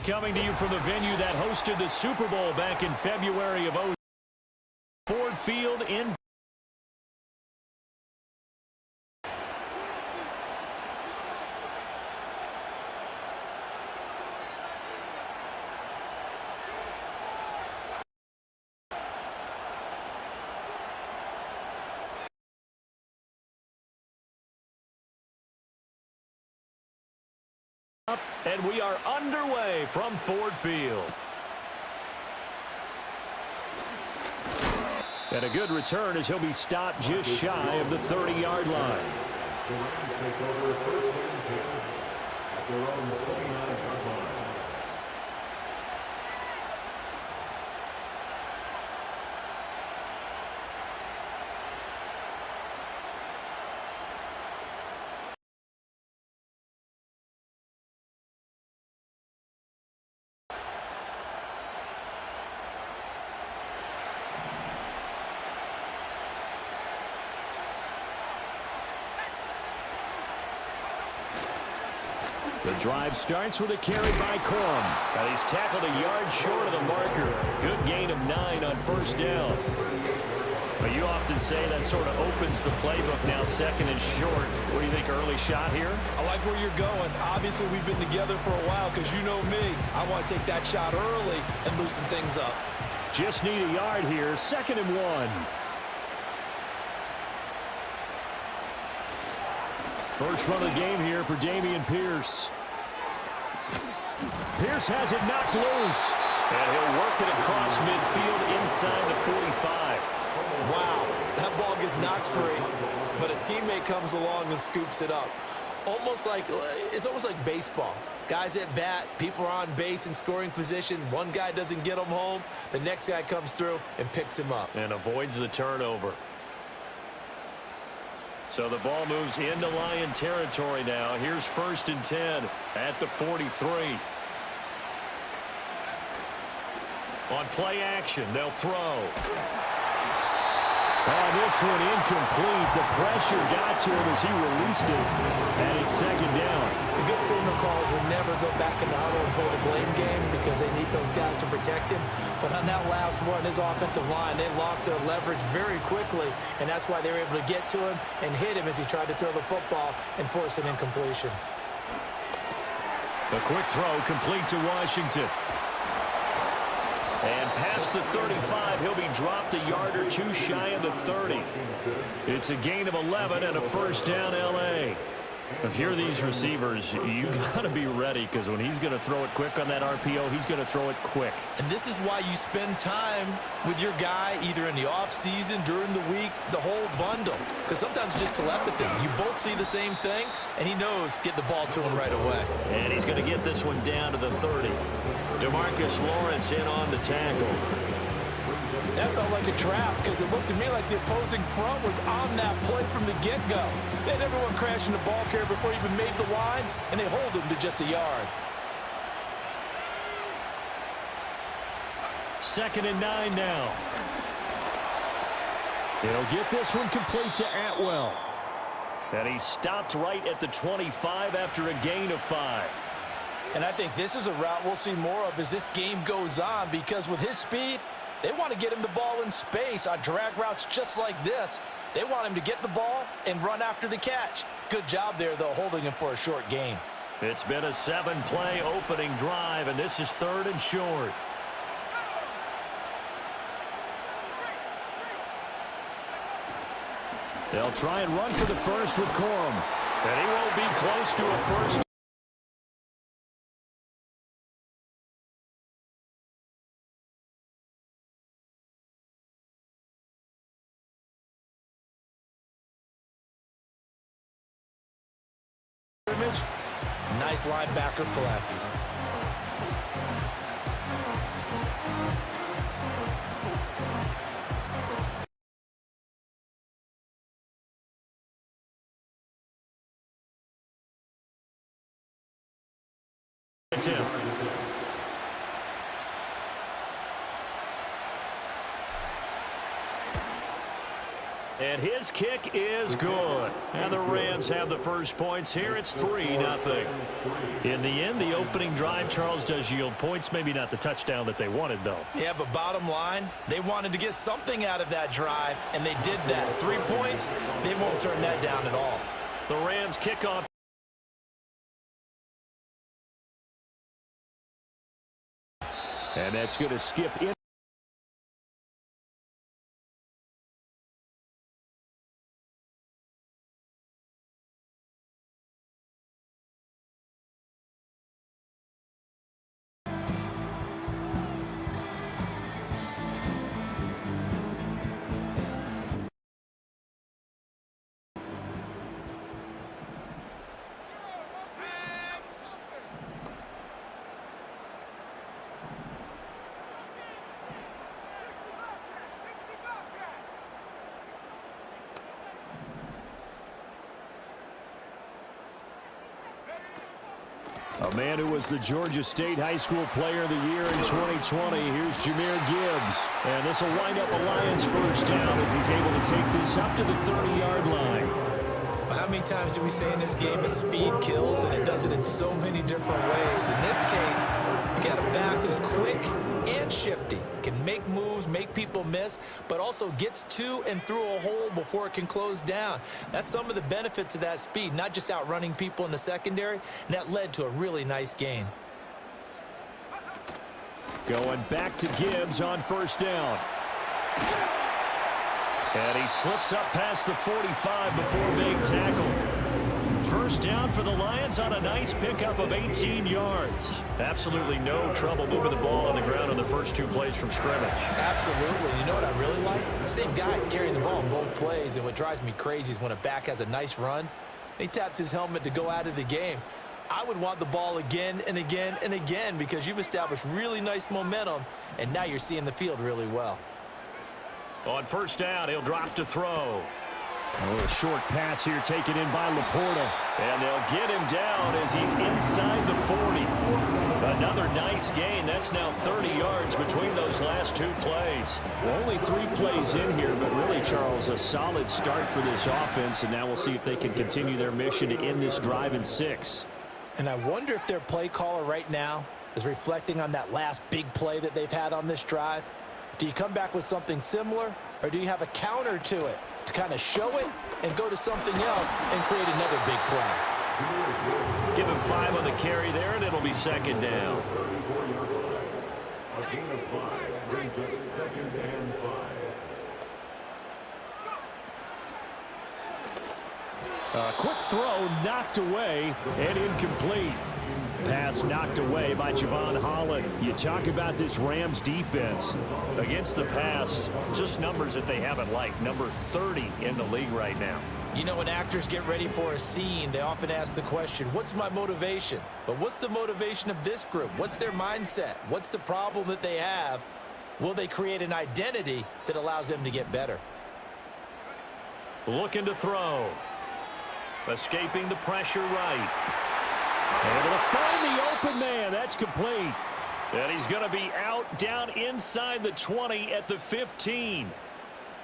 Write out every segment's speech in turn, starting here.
Coming to you from the venue that hosted the Super Bowl back in February of 2000, Ford Field in. And we are underway from Ford Field. And a good return as he'll be stopped just shy of the 30-yard line. The drive starts with a carry by Corum. And he's tackled a yard short of the marker. Good gain of 9 on first down. But you often say that sort of opens the playbook now, second and short. What do you think, early shot here? I like where you're going. Obviously, we've been together for a while because you know me. I want to take that shot early and loosen things up. Just need a yard here, 2nd and 1. First run of the game here for Dameon Pierce. Pierce has it knocked loose. And he'll work it across midfield inside the 45. Wow, that ball gets knocked free, but a teammate comes along and scoops it up. It's almost like baseball. Guys at bat, people are on base in scoring position. One guy doesn't get him home. The next guy comes through and picks him up. And avoids the turnover. So the ball moves into Lion territory now. Here's 1st and 10 at the 43. On play action, they'll throw. And this one incomplete. The pressure got to him as he released it. And it's 2nd down. The good signal calls will never go back in the huddle and play the blame game because they need those guys to protect him. But on that last one, his offensive line, they lost their leverage very quickly, and that's why they were able to get to him and hit him as he tried to throw the football and force an incompletion. A quick throw complete to Washington. And past the 35, he'll be dropped a yard or two shy of the 30. It's a gain of 11 and a 1st down, L.A. If you're these receivers, you got to be ready because when he's going to throw it quick on that RPO, he's going to throw it quick. And this is why you spend time with your guy either in the offseason, during the week, the whole bundle. Because sometimes just telepathy. You both see the same thing, and he knows get the ball to him right away. And he's going to get this one down to the 30. DeMarcus Lawrence in on the tackle. That felt like a trap because it looked to me like the opposing front was on that play from the get-go. They had everyone crashing the ball carrier before he even made the line, and they hold him to just a yard. 2nd and 9 now. He'll get this one complete to Atwell. And he's stopped right at the 25 after a gain of 5. And I think this is a route we'll see more of as this game goes on because with his speed, they want to get him the ball in space on drag routes just like this. They want him to get the ball and run after the catch. Good job there, though, holding him for a short gain. It's been a 7-play opening drive, and this is 3rd and short. They'll try and run for the first with Corum. And he won't be close to a first. Nice linebacker play. And his kick is good. And the Rams have the first points here. It's 3-0. In the end, the opening drive, Charles, does yield points. Maybe not the touchdown that they wanted, though. Yeah, but bottom line, they wanted to get something out of that drive, and they did that. 3 points, they won't turn that down at all. The Rams kick off. And that's going to skip in. A man who was the Georgia State High School Player of the Year in 2020. Here's Jahmyr Gibbs. And this will wind up a Lions first down as he's able to take this up to the 30-yard line. Well, how many times do we say in this game that speed kills, and it does it in so many different ways? In this case, you got a back who's quick and shifty, can make moves, make people miss, but also gets to and through a hole before it can close down. That's some of the benefits of that speed, not just outrunning people in the secondary, and that led to a really nice gain. Going back to Gibbs on first down. And he slips up past the 45 before being tackled. First down for the Lions on a nice pickup of 18 yards. Absolutely no trouble moving the ball on the ground on the first 2 plays from scrimmage. Absolutely. You know what I really like? Same guy carrying the ball in both plays, and what drives me crazy is when a back has a nice run, he taps his helmet to go out of the game. I would want the ball again and again and again because you've established really nice momentum, and now you're seeing the field really well. On first down, he'll drop to throw. A little short pass here taken in by Laporta. And they'll get him down as he's inside the 40. Another nice gain. That's now 30 yards between those last 2 plays. Well, only 3 plays in here, but really, Charles, a solid start for this offense. And now we'll see if they can continue their mission to end this drive in 6. And I wonder if their play caller right now is reflecting on that last big play that they've had on this drive. Do you come back with something similar, or do you have a counter to it to kind of show it and go to something else and create another big play? Give him 5 on the carry there, and it'll be second down. A quick throw knocked away and incomplete. Pass knocked away by Javon Holland. You talk about this Rams defense. Against the pass, just numbers that they haven't liked. Number 30 in the league right now. You know, when actors get ready for a scene, they often ask the question, what's my motivation? But what's the motivation of this group? What's their mindset? What's the problem that they have? Will they create an identity that allows them to get better? Looking to throw. Escaping the pressure right. Able to find the open man. That's complete. And he's going to be out down inside the 20 at the 15.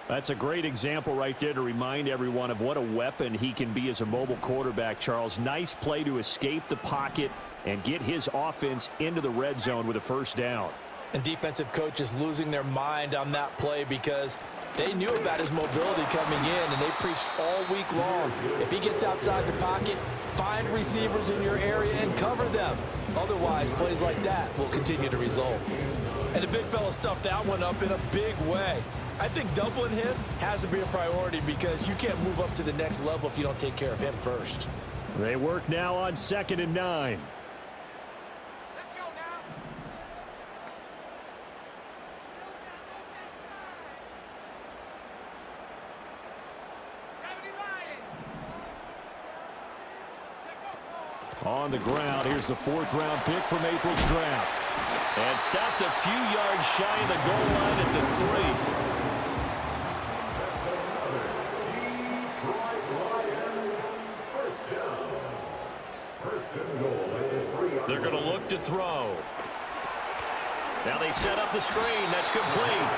That's a great example right there to remind everyone of what a weapon he can be as a mobile quarterback, Charles. Nice play to escape the pocket and get his offense into the red zone with a first down. And defensive coaches losing their mind on that play because they knew about his mobility coming in, and they preached all week long. If he gets outside the pocket, find receivers in your area and cover them. Otherwise, plays like that will continue to result. And the big fella stuffed that one up in a big way. I think doubling him has to be a priority because you can't move up to the next level if you don't take care of him first. They work now on 2nd and 9. On the ground, here's the 4th-round pick from April's draft. And stopped a few yards shy of the goal line at the 3. They're going to look to throw. Now they set up the screen. That's complete.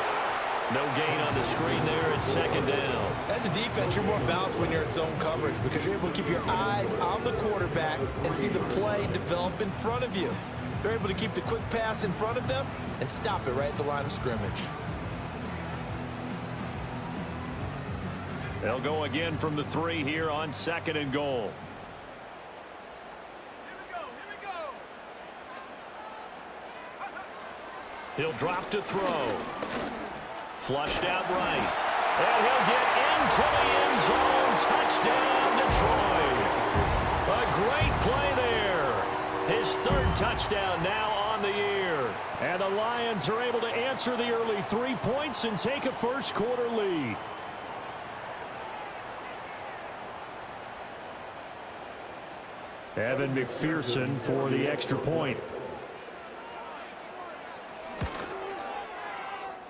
No gain on the screen there at 2nd down. As a defense, you're more balanced when you're in zone coverage because you're able to keep your eyes on the quarterback and see the play develop in front of you. They're able to keep the quick pass in front of them and stop it right at the line of scrimmage. They'll go again from the 3 here on 2nd and goal. He'll drop to throw. Flushed out right. And he'll get into the end zone. Touchdown, Detroit. A great play there. His 3rd touchdown now on the year. And the Lions are able to answer the early 3 points and take a first quarter lead. Evan McPherson for the extra point.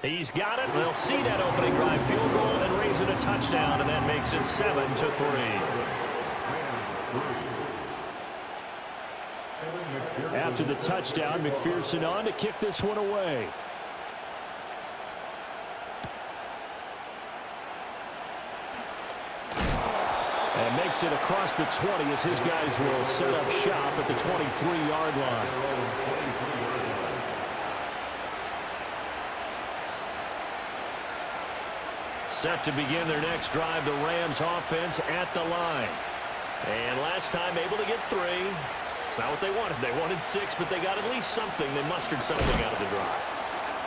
He's got it. They'll see that opening drive field goal and raise it a touchdown, and that makes it 7-3. After the touchdown, McPherson on to kick this one away. And makes it across the 20 as his guys will set up shop at the 23-yard line. Set to begin their next drive, the Rams offense at the line. And last time able to get 3. It's not what they wanted. They wanted 6, but they got at least something. They mustered something out of the drive.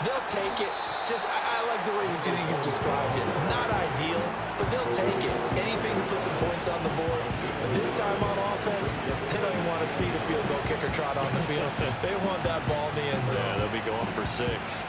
They'll take it. I like the way you described it. Not ideal, but they'll take it. Anything to put some points on the board. But this time on offense, they don't even want to see the field goal kicker trot on the field. They want that ball in the end zone. Yeah, they'll be going for 6.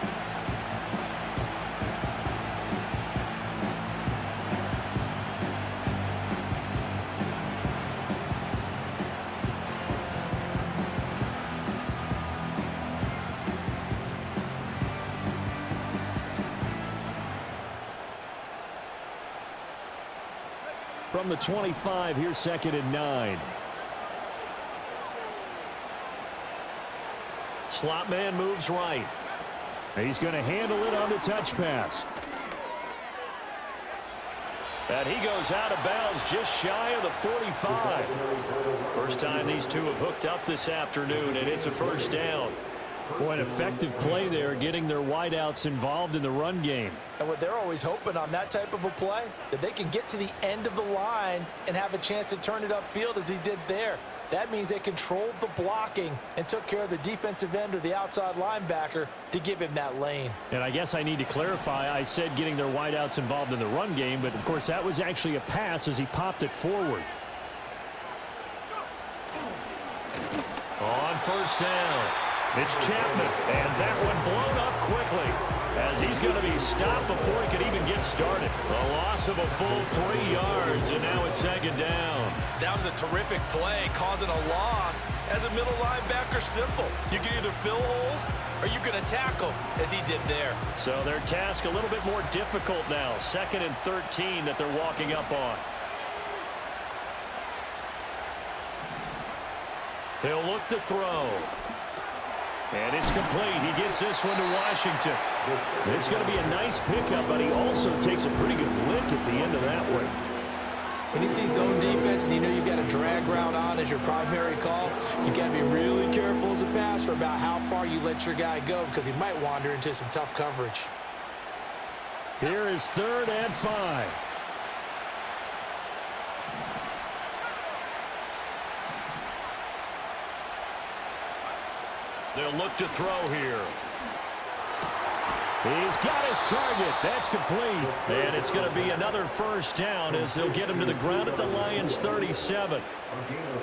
From the 25, here's 2nd and 9. Slot man moves right. He's going to handle it on the touch pass. And he goes out of bounds just shy of the 45. First time these two have hooked up this afternoon, and it's a first down. Boy, an effective play there, getting their wideouts involved in the run game. And what they're always hoping on that type of a play, that they can get to the end of the line and have a chance to turn it upfield as he did there. That means they controlled the blocking and took care of the defensive end or the outside linebacker to give him that lane. And I guess I need to clarify, I said getting their wideouts involved in the run game, but of course that was actually a pass as he popped it forward. On first down, it's Chapman, and that one blown up quickly as he's going to be stopped before he could even get started. A loss of a full 3 yards, and now it's 2nd down. That was a terrific play, causing a loss. As a middle linebacker, simple. You can either fill holes or you can attack them, as he did there. So their task a little bit more difficult now. 2nd and 13 that they're walking up on. He'll look to throw. And it's complete. He gets this one to Washington. It's going to be a nice pickup, but he also takes a pretty good lick at the end of that one. When you see zone defense and you know you've got a drag route on as your primary call, you got to be really careful as a passer about how far you let your guy go because he might wander into some tough coverage. Here is 3rd and 5. They'll look to throw here. He's got his target. That's complete. And it's going to be another first down as they'll get him to the ground at the Lions' 37.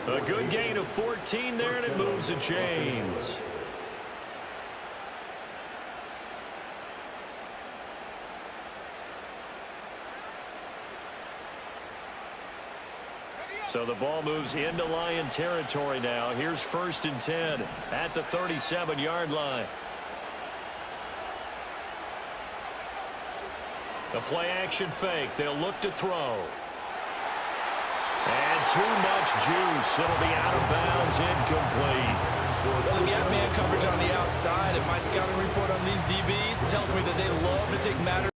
A good gain of 14 there, and it moves the chains. So the ball moves into Lion territory now. Here's 1st and 10 at the 37-yard line. The play-action fake. They'll look to throw. And too much juice. It'll be out of bounds, incomplete. Well, they've got man coverage on the outside, and my scouting report on these DBs tells me that they love to take matters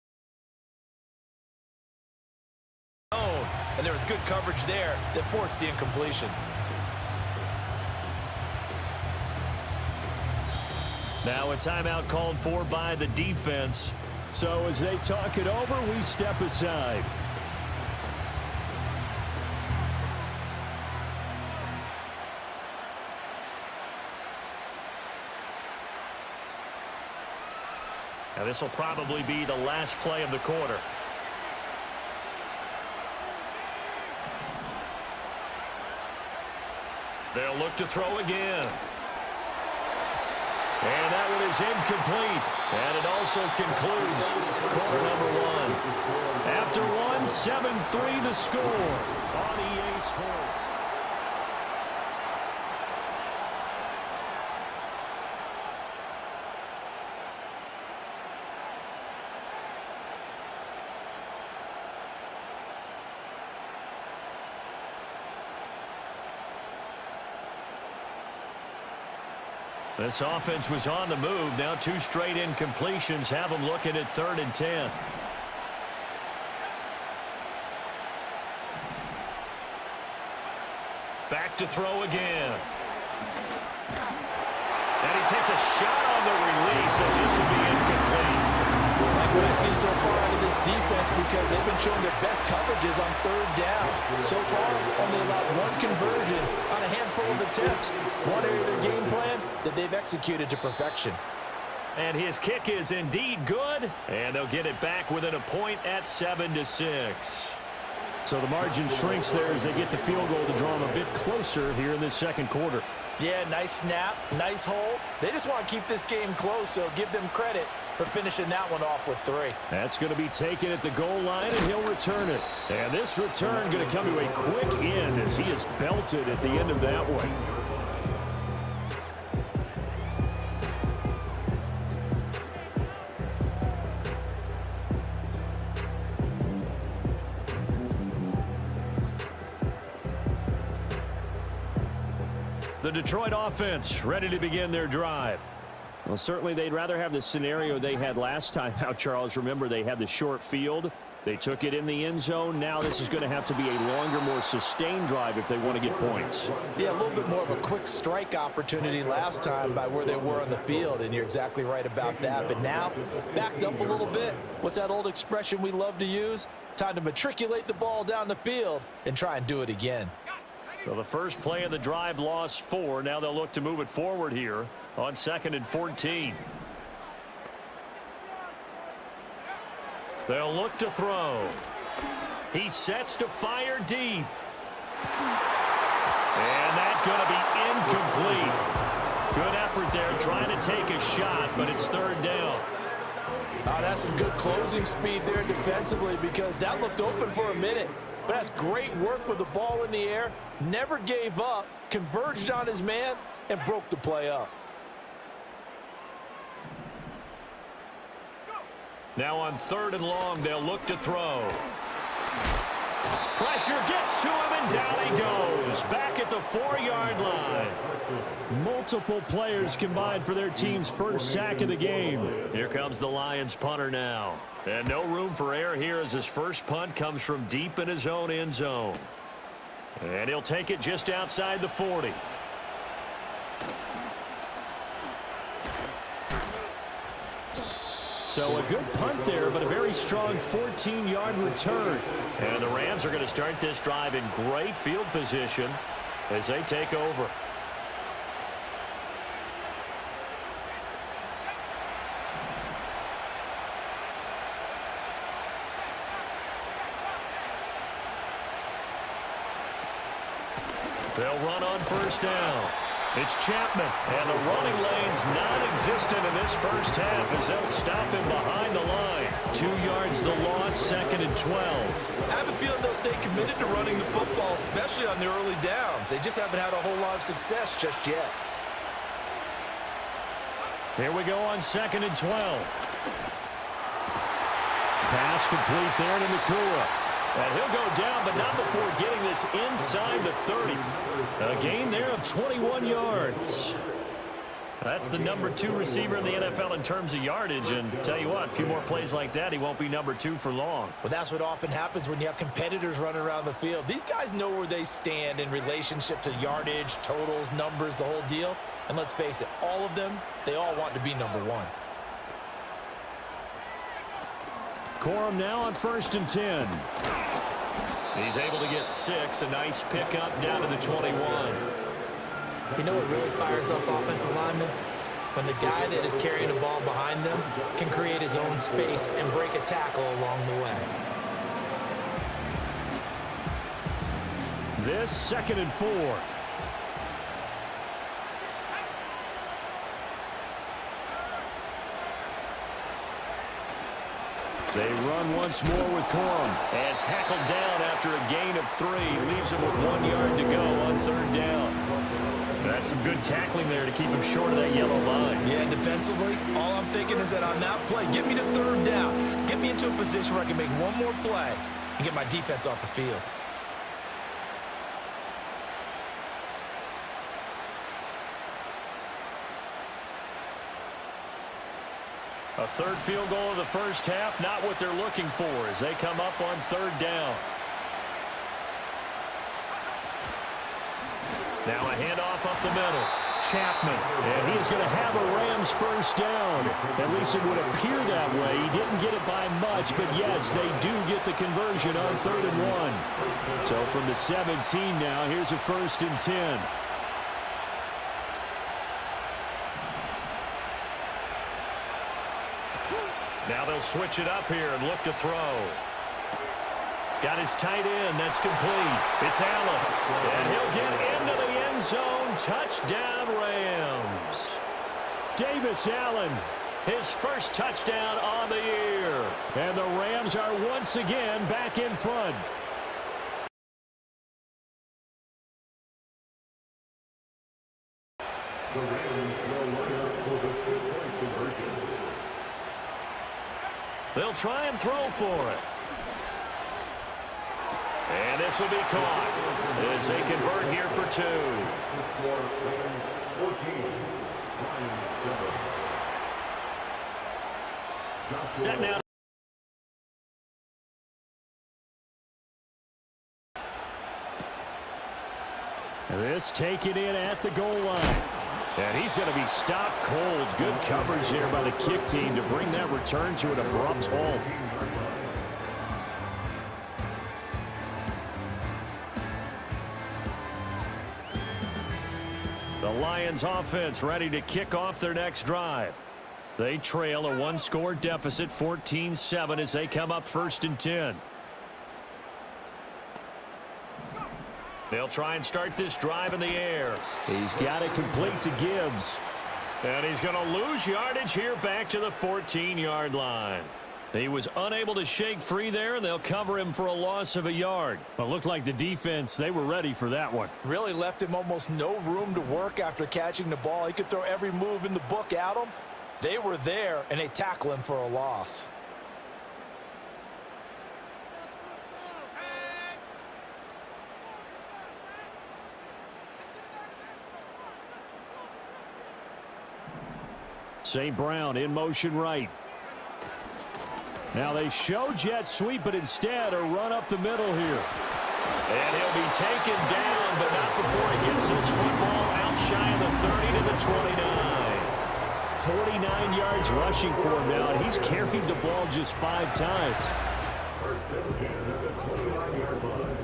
and there was good coverage there that forced the incompletion. Now a timeout called for by the defense. So as they talk it over, we step aside. Now this will probably be the last play of the quarter. They'll look to throw again. And that one is incomplete. And it also concludes quarter number one. After one, 7-3 the score on EA Sports. This offense was on the move. Now two straight incompletions have them looking at 3rd and 10. Back to throw again. And he takes a shot on the release as this will be incomplete. Like what I see so far out of this defense, because they've been showing their best coverages on 3rd down. So far, only allowed one conversion on a handful of attempts. One area of their game plan that they've executed to perfection. And his kick is indeed good. And they'll get it back within a point at 7-6. So the margin shrinks there as they get the field goal to draw them a bit closer here in this second quarter. Yeah, nice snap, nice hold. They just want to keep this game close, so give them credit for finishing that one off with 3. That's going to be taken at the goal line, and he'll return it. And this return going to come to a quick end as he is belted at the end of that one. The Detroit offense ready to begin their drive. Well, certainly they'd rather have the scenario they had last time out, Charles. Remember, they had the short field. They took it in the end zone. Now this is going to have to be a longer, more sustained drive if they want to get points. Yeah, a little bit more of a quick strike opportunity last time by where they were on the field, and you're exactly right about that. But now, backed up a little bit. What's that old expression we love to use? Time to matriculate the ball down the field and try and do it again. So the first play of the drive lost 4. Now they'll look to move it forward here on 2nd and 14. They'll look to throw. He sets to fire deep. And that's going to be incomplete. Good effort there trying to take a shot, but it's 3rd down. Oh, that's some good closing speed there defensively, because that looked open for a minute. But that's great work with the ball in the air. Never gave up, converged on his man, and broke the play up. Now on 3rd and long, they'll look to throw. Pressure gets to him, and down he goes. Back at the 4-yard line. Multiple players combined for their team's first sack of the game. Here comes the Lions punter now. And no room for error here as his first punt comes from deep in his own end zone. And he'll take it just outside the 40. So a good punt there, but a very strong 14-yard return. And the Rams are going to start this drive in great field position as they take over. They'll run on 1st down. It's Chapman, and the running lane's non-existent in this first half as they'll stop him behind the line. 2 yards the loss, 2nd and 12. I have a feeling they'll stay committed to running the football, especially on the early downs. They just haven't had a whole lot of success just yet. Here we go on 2nd and 12. Pass complete there to Nakua. And he'll go down, but not before getting this inside the 30. A gain there of 21 yards. That's the #2 receiver in the NFL in terms of yardage, and tell you what, a few more plays like that, he won't be #2 for long. Well, that's what often happens when you have competitors running around the field. These guys know where they stand in relationship to yardage, totals, numbers, the whole deal. And let's face it, all of them, they all want to be #1. Corum now on 1st and 10. He's able to get 6, a nice pickup down to the 21. You know what really fires up offensive linemen? When the guy that is carrying the ball behind them can create his own space and break a tackle along the way. This 2nd and 4. They run once more with Corum. And tackled down after a gain of 3. Leaves him with 1 yard to go on 3rd down. That's some good tackling there to keep him short of that yellow line. Yeah, defensively, all I'm thinking is that on that play, get me to 3rd down. Get me into a position where I can make one more play and get my defense off the field. A 3rd field goal of the first half, not what they're looking for as they come up on 3rd down. Now a handoff up the middle. Chapman, and he's going to have a Rams 1st down. At least it would appear that way. He didn't get it by much, but yes, they do get the conversion on 3rd and 1. So from the 17 now, here's a 1st and 10. Now they'll switch it up here and look to throw. Got his tight end. That's complete. It's Allen. And he'll get into the end zone. Touchdown, Rams. Davis Allen, his first touchdown on the year. And the Rams are once again back in front. The Rams will line up for the 2-point conversion. They'll try and throw for it. And this will be caught as they convert here for 2. Set now. This taken in at the goal line. And he's going to be stopped cold. Good coverage there by the kick team to bring that return to an abrupt halt. The Lions offense ready to kick off their next drive. They trail a 1-score deficit, 14-7 as they come up 1st and 10. They'll try and start this drive in the air. He's got it complete to Gibbs. And he's going to lose yardage here back to the 14-yard line. He was unable to shake free there, and they'll cover him for a loss of a yard. Well, it looked like the defense, they were ready for that one. Really left him almost no room to work after catching the ball. He could throw every move in the book at him. They were there, and they tackle him for a loss. St. Brown in motion right. Now they show jet sweep, but instead a run up the middle here. And he'll be taken down, but not before he gets his football out shy of the 30 to the 29. 49 yards rushing for him now, and he's carried the ball just 5 times. First and 10 at the 29-yard line.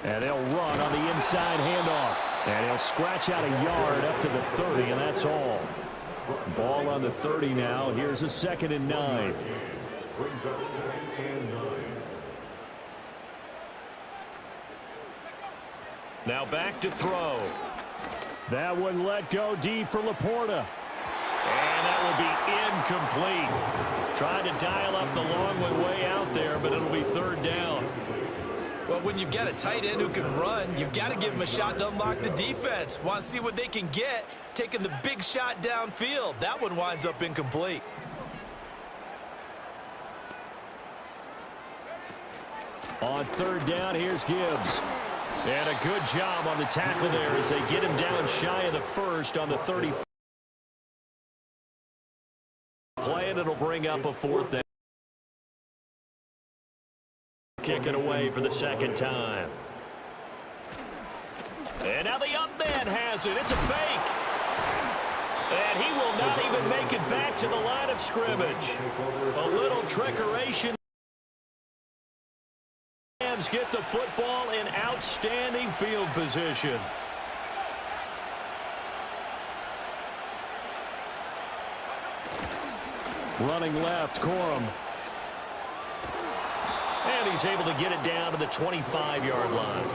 And they'll run on the inside handoff. And he'll scratch out a yard up to the 30, and that's all. Ball on the 30 now. Here's a 2nd and 9. Now back to throw. That one let go deep for Laporta. And that will be incomplete. Trying to dial up the long way out there, but it'll be 3rd down. Well, when you've got a tight end who can run, you've got to give him a shot to unlock the defense. Want to see what they can get, taking the big shot downfield. That one winds up incomplete. On third down, here's Gibbs. And a good job on the tackle there as they get him down shy of the first on the 30. Play, and it'll bring up a fourth down. Kick it away for the second time. And now the up man has it. It's a fake. And he will not even make it back to the line of scrimmage. A little trickeration. Rams get the football in outstanding field position. Running left, Corum. And he's able to get it down to the 25-yard line.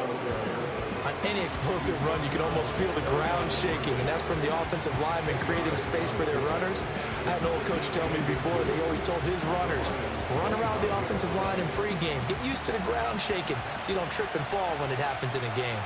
On any explosive run, you can almost feel the ground shaking, and that's from the offensive linemen creating space for their runners. I had an old coach tell me before, they always told his runners, run around the offensive line in pregame. Get used to the ground shaking so you don't trip and fall when it happens in a game.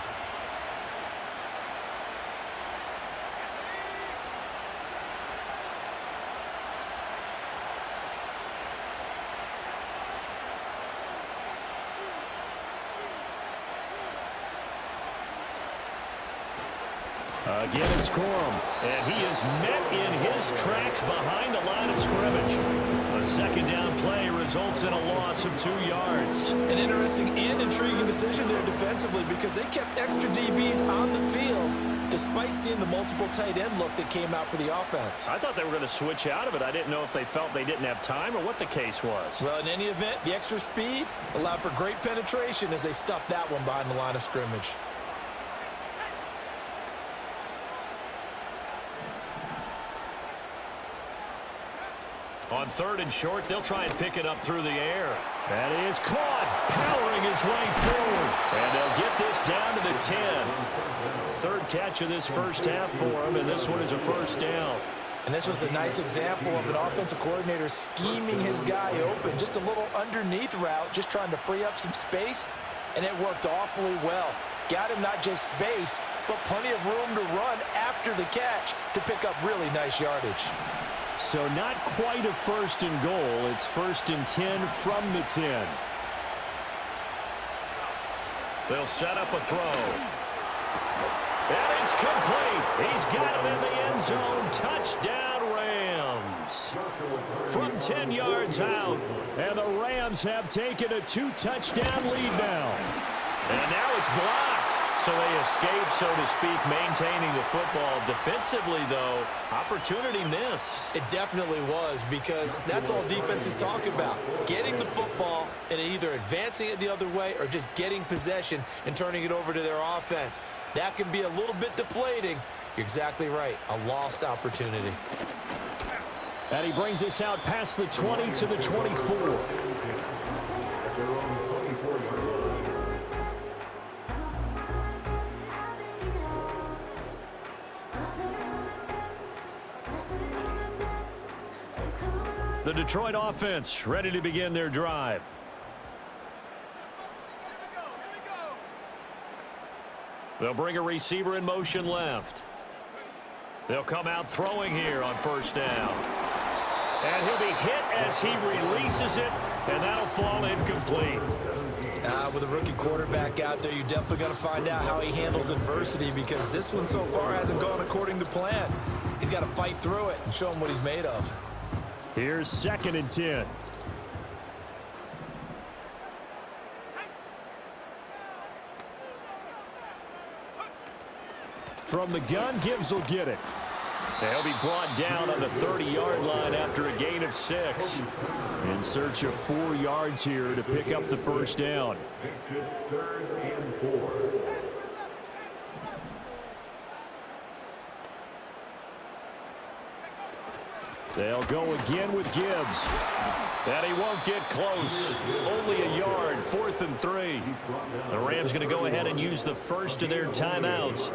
Again, it's Corum, and he is met in his tracks behind the line of scrimmage. A second down play results in a loss of 2 yards. An interesting and intriguing decision there defensively because they kept extra DBs on the field despite seeing the multiple tight end look that came out for the offense. I thought they were going to switch out of it. I didn't know if they felt they didn't have time or what the case was. Well, in any event, the extra speed allowed for great penetration as they stuffed that one behind the line of scrimmage. On third and short, they'll try and pick it up through the air. That is caught, powering his way forward. And they'll get this down to the 10. Third catch of this first half for him, and this one is a first down. And this was a nice example of an offensive coordinator scheming his guy open. Just a little underneath route, just trying to free up some space, and it worked awfully well. Got him not just space, but plenty of room to run after the catch to pick up really nice yardage. So not quite a first and goal. It's first and 10 from the 10. They'll set up a throw. And it's complete. He's got it in the end zone. Touchdown, Rams. From 10 yards out. And the Rams have taken a 2-touchdown lead now. And now it's blocked. So they escape, so to speak, maintaining the football. Defensively, though, opportunity miss. It definitely was because that's all defenses talk about. Getting the football and either advancing it the other way or just getting possession and turning it over to their offense. That can be a little bit deflating. You're exactly right. A lost opportunity. And he brings us out past the 20 to the 24. The Detroit offense ready to begin their drive. They'll bring a receiver in motion left. They'll come out throwing here on first down. And he'll be hit as he releases it, and that'll fall incomplete. With a rookie quarterback out there, you're definitely going to find out how he handles adversity because this one so far hasn't gone according to plan. He's got to fight through it and show him what he's made of. Here's second and 10. From the gun, Gibbs will get it. They'll be brought down on the 30-yard line after a gain of 6. In search of 4 yards here to pick up the first down. Third and 4. They'll go again with Gibbs. And he won't get close. Only a yard, 4th and 3. The Rams going to go ahead and use the first of their timeouts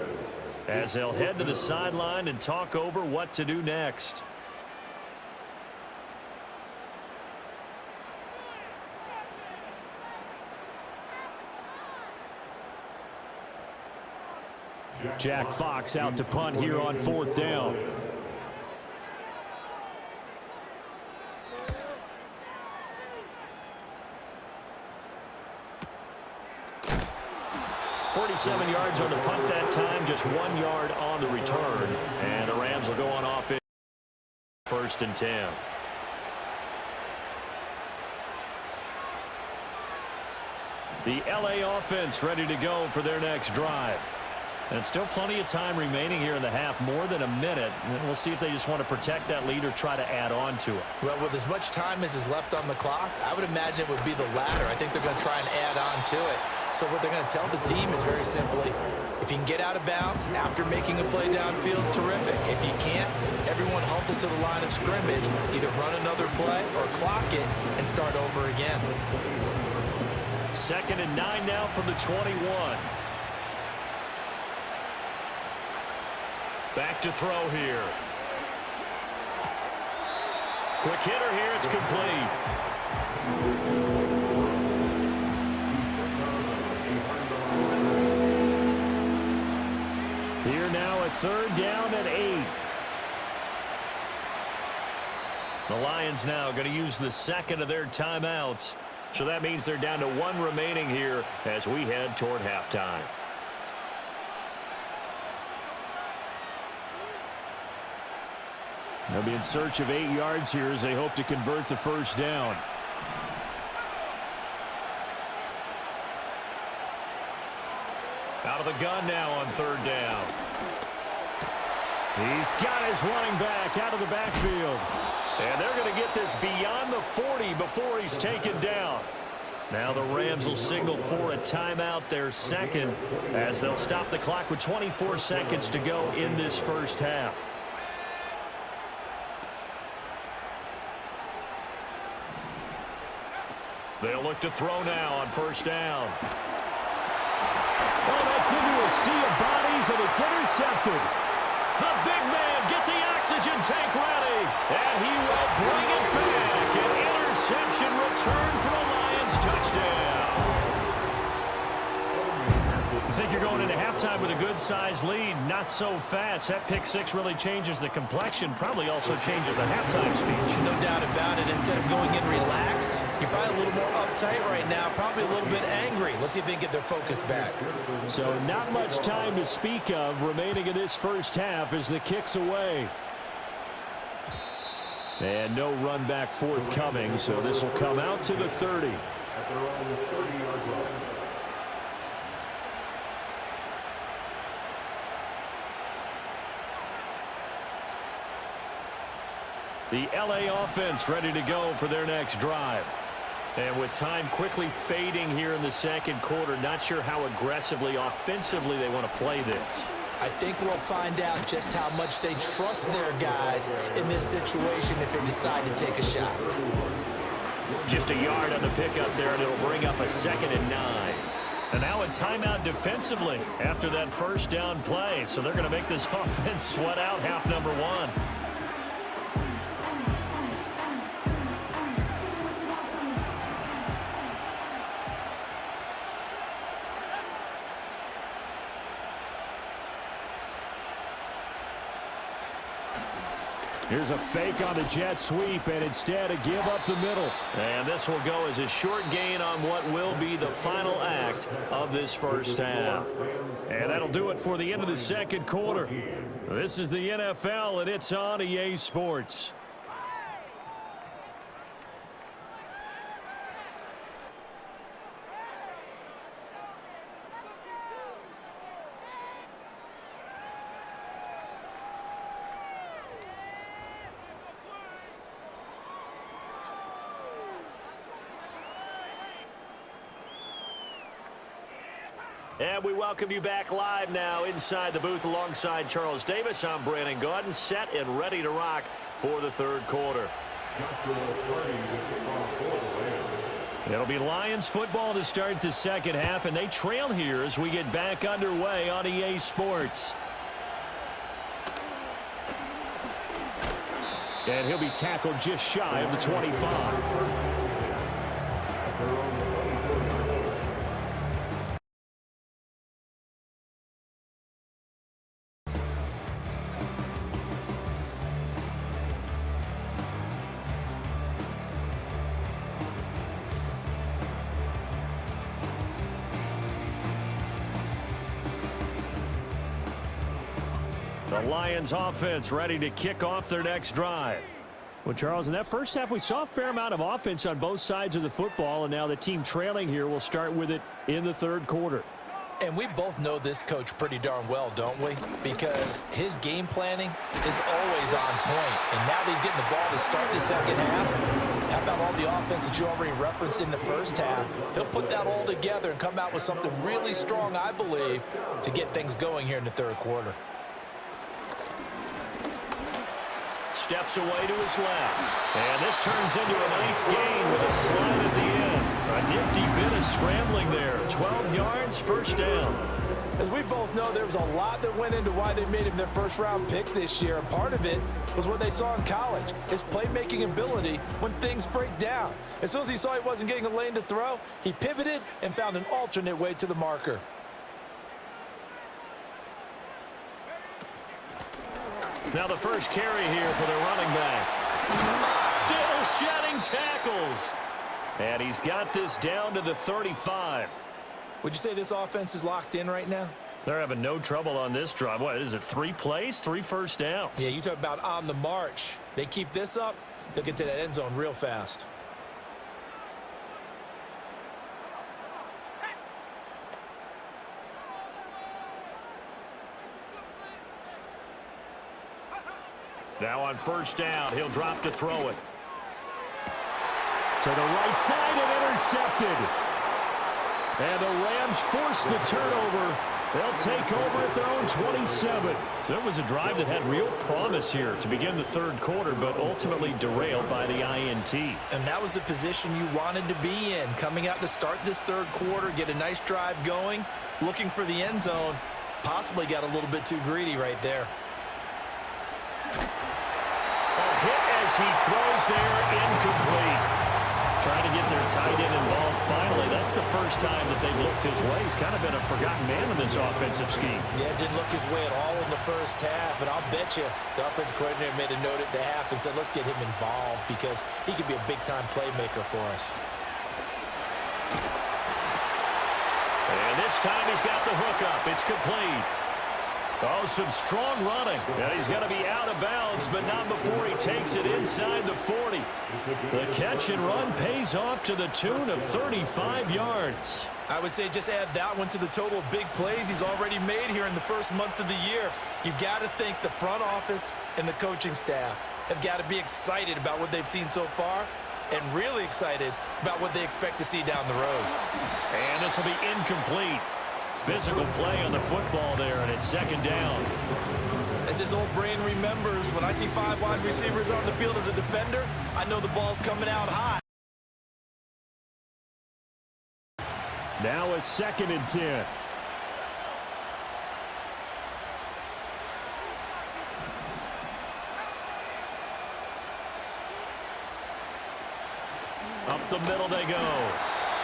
as they'll head to the sideline and talk over what to do next. Jack Fox out to punt here on 4th down. 7 yards on the punt that time, just 1 yard on the return. And the Rams will go on offense 1st and 10. The LA offense ready to go for their next drive. And still plenty of time remaining here in the half, more than a minute. And we'll see if they just want to protect that lead or try to add on to it. Well, with as much time as is left on the clock, I would imagine it would be the latter. I think they're going to try and add on to it. So what they're going to tell the team is very simply, if you can get out of bounds after making a play downfield, terrific. If you can't, everyone hustle to the line of scrimmage, either run another play or clock it and start over again. 2nd and 9 now from the 21. Back to throw here. Quick hitter here. It's complete. Here now a 3rd down and 8. The Lions now going to use the 2nd of their timeouts. So that means they're down to 1 remaining here as we head toward halftime. They'll be in search of 8 yards here as they hope to convert the 1st down. Out of the gun now on 3rd down. He's got his running back out of the backfield. And they're going to get this beyond the 40 before he's taken down. Now the Rams will signal for a timeout, their 2nd, as they'll stop the clock with 24 seconds to go in this 1st half. They'll look to throw now on 1st down. Oh, that's into a sea of bodies, and it's intercepted. The big man get the oxygen tank ready, and he will bring it back. An interception return for a Lions touchdown. You think you're going into halftime with a good-sized lead? Not so fast. That pick 6 really changes the complexion, probably also changes the halftime speech. No doubt about it. Instead of going in relaxed, you're probably a little more uptight right now, probably a little bit angry. Let's see if they can get their focus back. So not much time to speak of remaining in this 1st half as the kick's away. And no run back forthcoming, so this will come out to the 30. At their own 30-yard line. The LA offense ready to go for their next drive. And with time quickly fading here in the 2nd quarter, not sure how aggressively, offensively they want to play this. I think we'll find out just how much they trust their guys in this situation if they decide to take a shot. Just a yard on the pickup there, and it'll bring up a 2nd and 9. And now a timeout defensively after that 1st down play. So they're going to make this offense sweat out half number 1. Here's a fake on the jet sweep, and instead a give up the middle. And this will go as a short gain on what will be the final act of this 1st half. And that'll do it for the end of the 2nd quarter. This is the NFL, and it's on EA Sports. And we welcome you back live now inside the booth alongside Charles Davis. I'm Brandon Gaudin, set and ready to rock for the 3rd quarter. It'll be Lions football to start the 2nd half, and they trail here as we get back underway on EA Sports. And he'll be tackled just shy of the 25. The Lions offense ready to kick off their next drive. Well, Charles, in that first half, we saw a fair amount of offense on both sides of the football, and now the team trailing here will start with it in the third quarter. And we both know this coach pretty darn well, don't we? Because his game planning is always on point. And now that he's getting the ball to start the second half, how about all the offense that you already referenced in the first half? He'll put that all together and come out with something really strong, I believe, to get things going here in the third quarter. Steps away to his left. And this turns into a nice gain with a slide at the end. A nifty bit of scrambling there. 12 yards, first down. As we both know, there was a lot that went into why they made him their first-round pick this year. And part of it was what they saw in college, his playmaking ability when things break down. As soon as he saw he wasn't getting a lane to throw, he pivoted and found an alternate way to the marker. Now the first carry here for the running back. Still shedding tackles. And he's got this down to the 35. Would you say this offense is locked in right now? They're having no trouble on this drive. What is it, 3 plays, 3 first downs? Yeah, you talk about on the march. They keep this up, they'll get to that end zone real fast. Now on first down, he'll drop to throw it. To the right side and intercepted. And the Rams force the turnover. They'll take over at their own 27. So it was a drive that had real promise here to begin the third quarter, but ultimately derailed by the INT. And that was the position you wanted to be in, coming out to start this third quarter, get a nice drive going, looking for the end zone. Possibly got a little bit too greedy right there. A hit as he throws there, incomplete. Trying to get their tight end involved finally. That's the first time that they've looked his way. He's kind of been a forgotten man in this offensive scheme. Yeah, didn't look his way at all in the first half, and I'll bet you the offense coordinator made a note at the half and said, let's get him involved because he could be a big-time playmaker for us. And this time he's got the hook up. It's complete. Oh, some strong running. And he's going to be out of bounds, but not before he takes it inside the 40. The catch and run pays off to the tune of 35 yards. I would say just add that one to the total of big plays he's already made here in the first month of the year. You've got to think the front office and the coaching staff have got to be excited about what they've seen so far and really excited about what they expect to see down the road. And this will be incomplete. Physical play on the football there, and it's second down. As his old brain remembers, when I see 5 wide receivers on the field as a defender, I know the ball's coming out high. Now a 2nd and 10. Up the middle they go.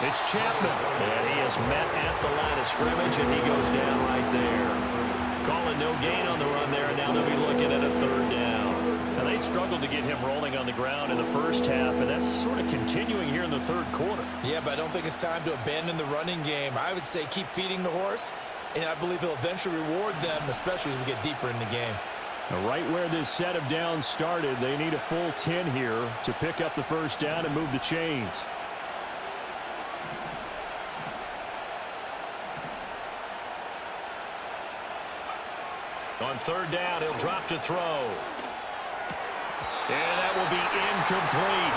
It's Chapman, and he is met at the line of scrimmage, and he goes down right there. Calling no gain on the run there, and now they'll be looking at a 3rd down. Now, they struggled to get him rolling on the ground in the first half, and that's sort of continuing here in the third quarter. Yeah, but I don't think it's time to abandon the running game. I would say keep feeding the horse, and I believe he'll eventually reward them, especially as we get deeper in the game. Now, right where this set of downs started, they need a full 10 here to pick up the first down and move the chains. On 3rd down, he'll drop to throw. And that will be incomplete.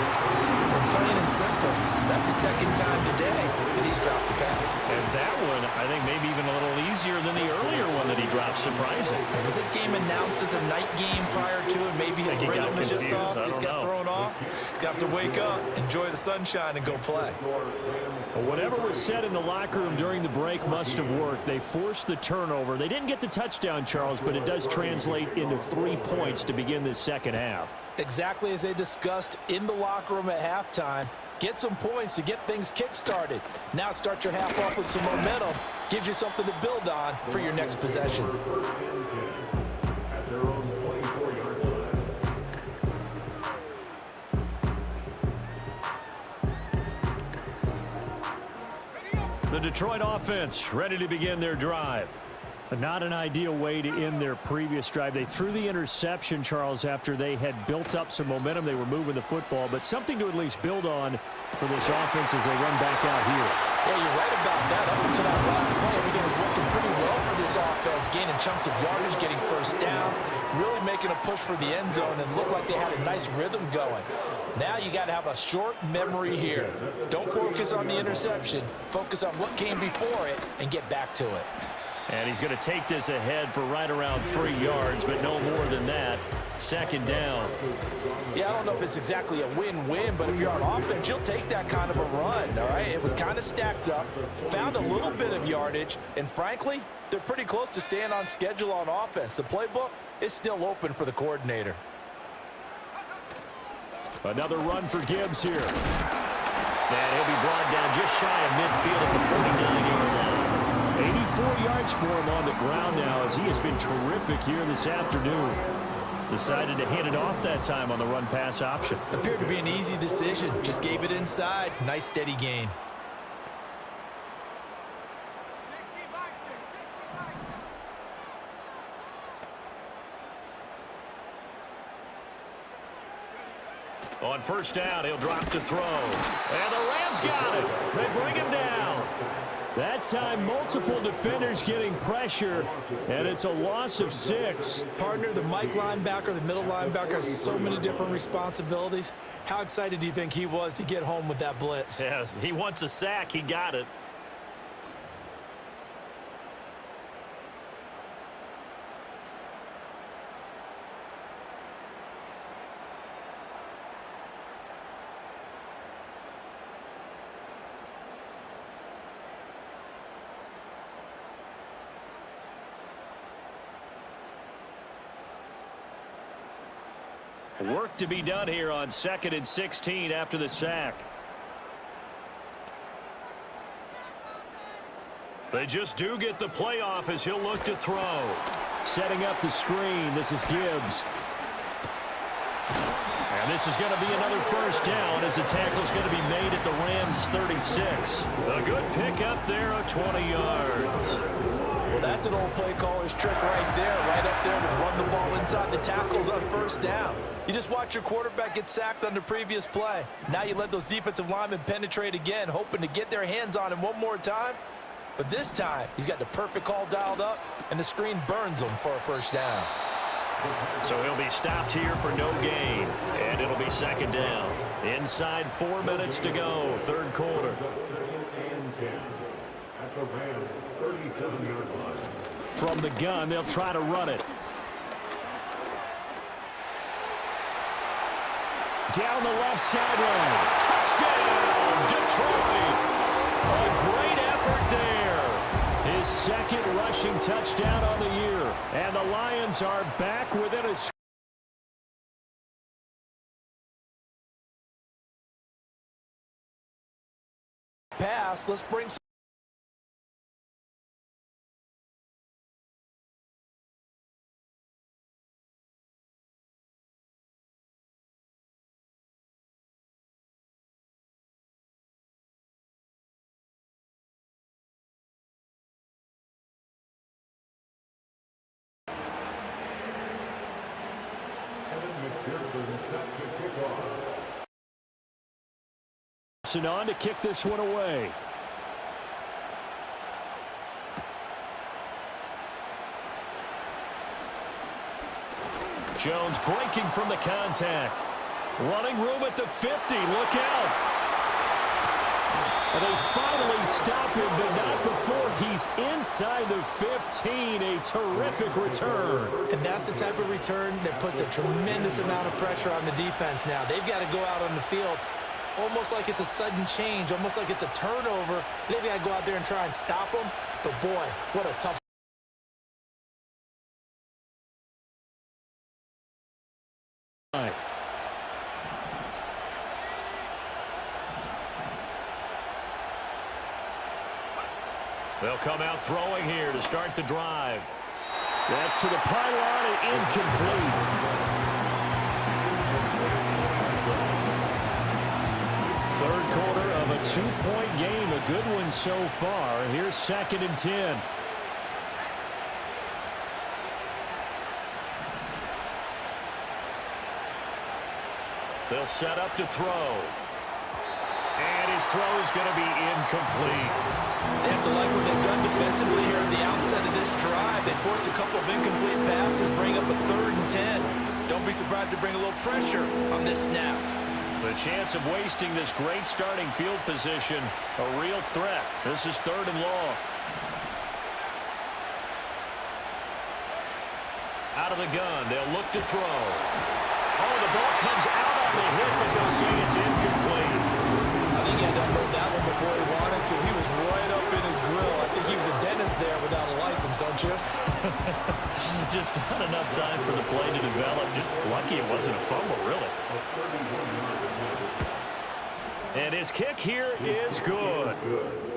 Plain and simple. That's the 2nd time today that he's dropped a pass. And that one, I think, maybe even a little easier than the earlier one that he dropped, surprising. Was this game announced as a night game prior to it? Maybe his rhythm is just off. He's got thrown off. He's got to wake up, enjoy the sunshine, and go play. Well, whatever was said in the locker room during the break must have worked. They forced the turnover. They didn't get the touchdown, Charles, but it does translate into 3 points to begin this second half. Exactly as they discussed in the locker room at halftime. Get some points to get things kick-started. Now start your half off with some momentum. Gives you something to build on for your next possession. The Detroit offense ready to begin their drive. Not an ideal way to end their previous drive. They threw the interception, Charles, after they had built up some momentum. They were moving the football, but something to at least build on for this offense as they run back out here. Yeah, you're right about that. Up until that last play, everything was working pretty well for this offense, gaining chunks of yardage, getting first downs, really making a push for the end zone, and looked like they had a nice rhythm going. Now you got to have a short memory here. Don't focus on the interception. Focus on what came before it and get back to it. And he's going to take this ahead for right around 3 yards, but no more than that. Second down. Yeah, I don't know if it's exactly a win-win, but if you're on offense, you'll take that kind of a run, all right? It was kind of stacked up, found a little bit of yardage, and frankly, they're pretty close to staying on schedule on offense. The playbook is still open for the coordinator. Another run for Gibbs here. And he'll be brought down just shy of midfield at the 49-yard line. 84 yards for him on the ground now as he has been terrific here this afternoon. Decided to hand it off that time on the run-pass option. Appeared to be an easy decision. Just gave it inside. Nice steady gain. On first down, he'll drop to throw. And the Rams got it. They bring him down. That time, multiple defenders getting pressure, and it's a loss of 6. Partner, the Mike linebacker, the middle linebacker has so many different responsibilities. How excited do you think he was to get home with that blitz? Yeah, he wants a sack. He got it. Work to be done here on 2nd and 16 after the sack. They just do get the playoff as he'll look to throw. Setting up the screen. This is Gibbs. And this is going to be another first down as the tackle is going to be made at the Rams' 36. A good pickup there of 20 yards. Well, that's an old play caller's trick right there, right up there to run the ball inside the tackles on first down. You just watch your quarterback get sacked on the previous play. Now you let those defensive linemen penetrate again, hoping to get their hands on him one more time. But this time, he's got the perfect call dialed up, and the screen burns him for a first down. So he'll be stopped here for no gain, and it'll be second down. Inside 4 minutes to go, third quarter. At the Rams' 37-yard line. From the gun, they'll try to run it. Down the left sideline. Touchdown, Detroit. A great effort there. His second rushing touchdown on the year. And the Lions are back within a pass. Let's bring some. on to kick this one away. Jones breaking from the contact. Running room at the 50. Look out. And they finally stop him, but not before he's inside the 15. A terrific return. And that's the type of return that puts a tremendous amount of pressure on the defense now. They've got to go out on the field almost like it's a sudden change, almost like it's a turnover. They've got to go out there and try and stop them. But, boy, what a tough right. They'll come out throwing here to start the drive. That's to the pylon and incomplete. Third quarter of a two-point game. A good one so far. Here's 2nd and 10. They'll set up to throw. And his throw is going to be incomplete. They have to like what they've done defensively here at the outset of this drive. They forced a couple of incomplete passes, bring up a 3rd and 10. Don't be surprised to bring a little pressure on this snap. The chance of wasting this great starting field position, a real threat. This is 3rd and long. Out of the gun, they'll look to throw. Oh, the ball comes out on the hit, but they'll say it's incomplete. I think he had to unload that one before he wanted to. He was right up in his grill. I think he was a dentist there without a license, don't you? Just not enough time for the play to develop. Just lucky it wasn't a fumble, really. And his kick here is good.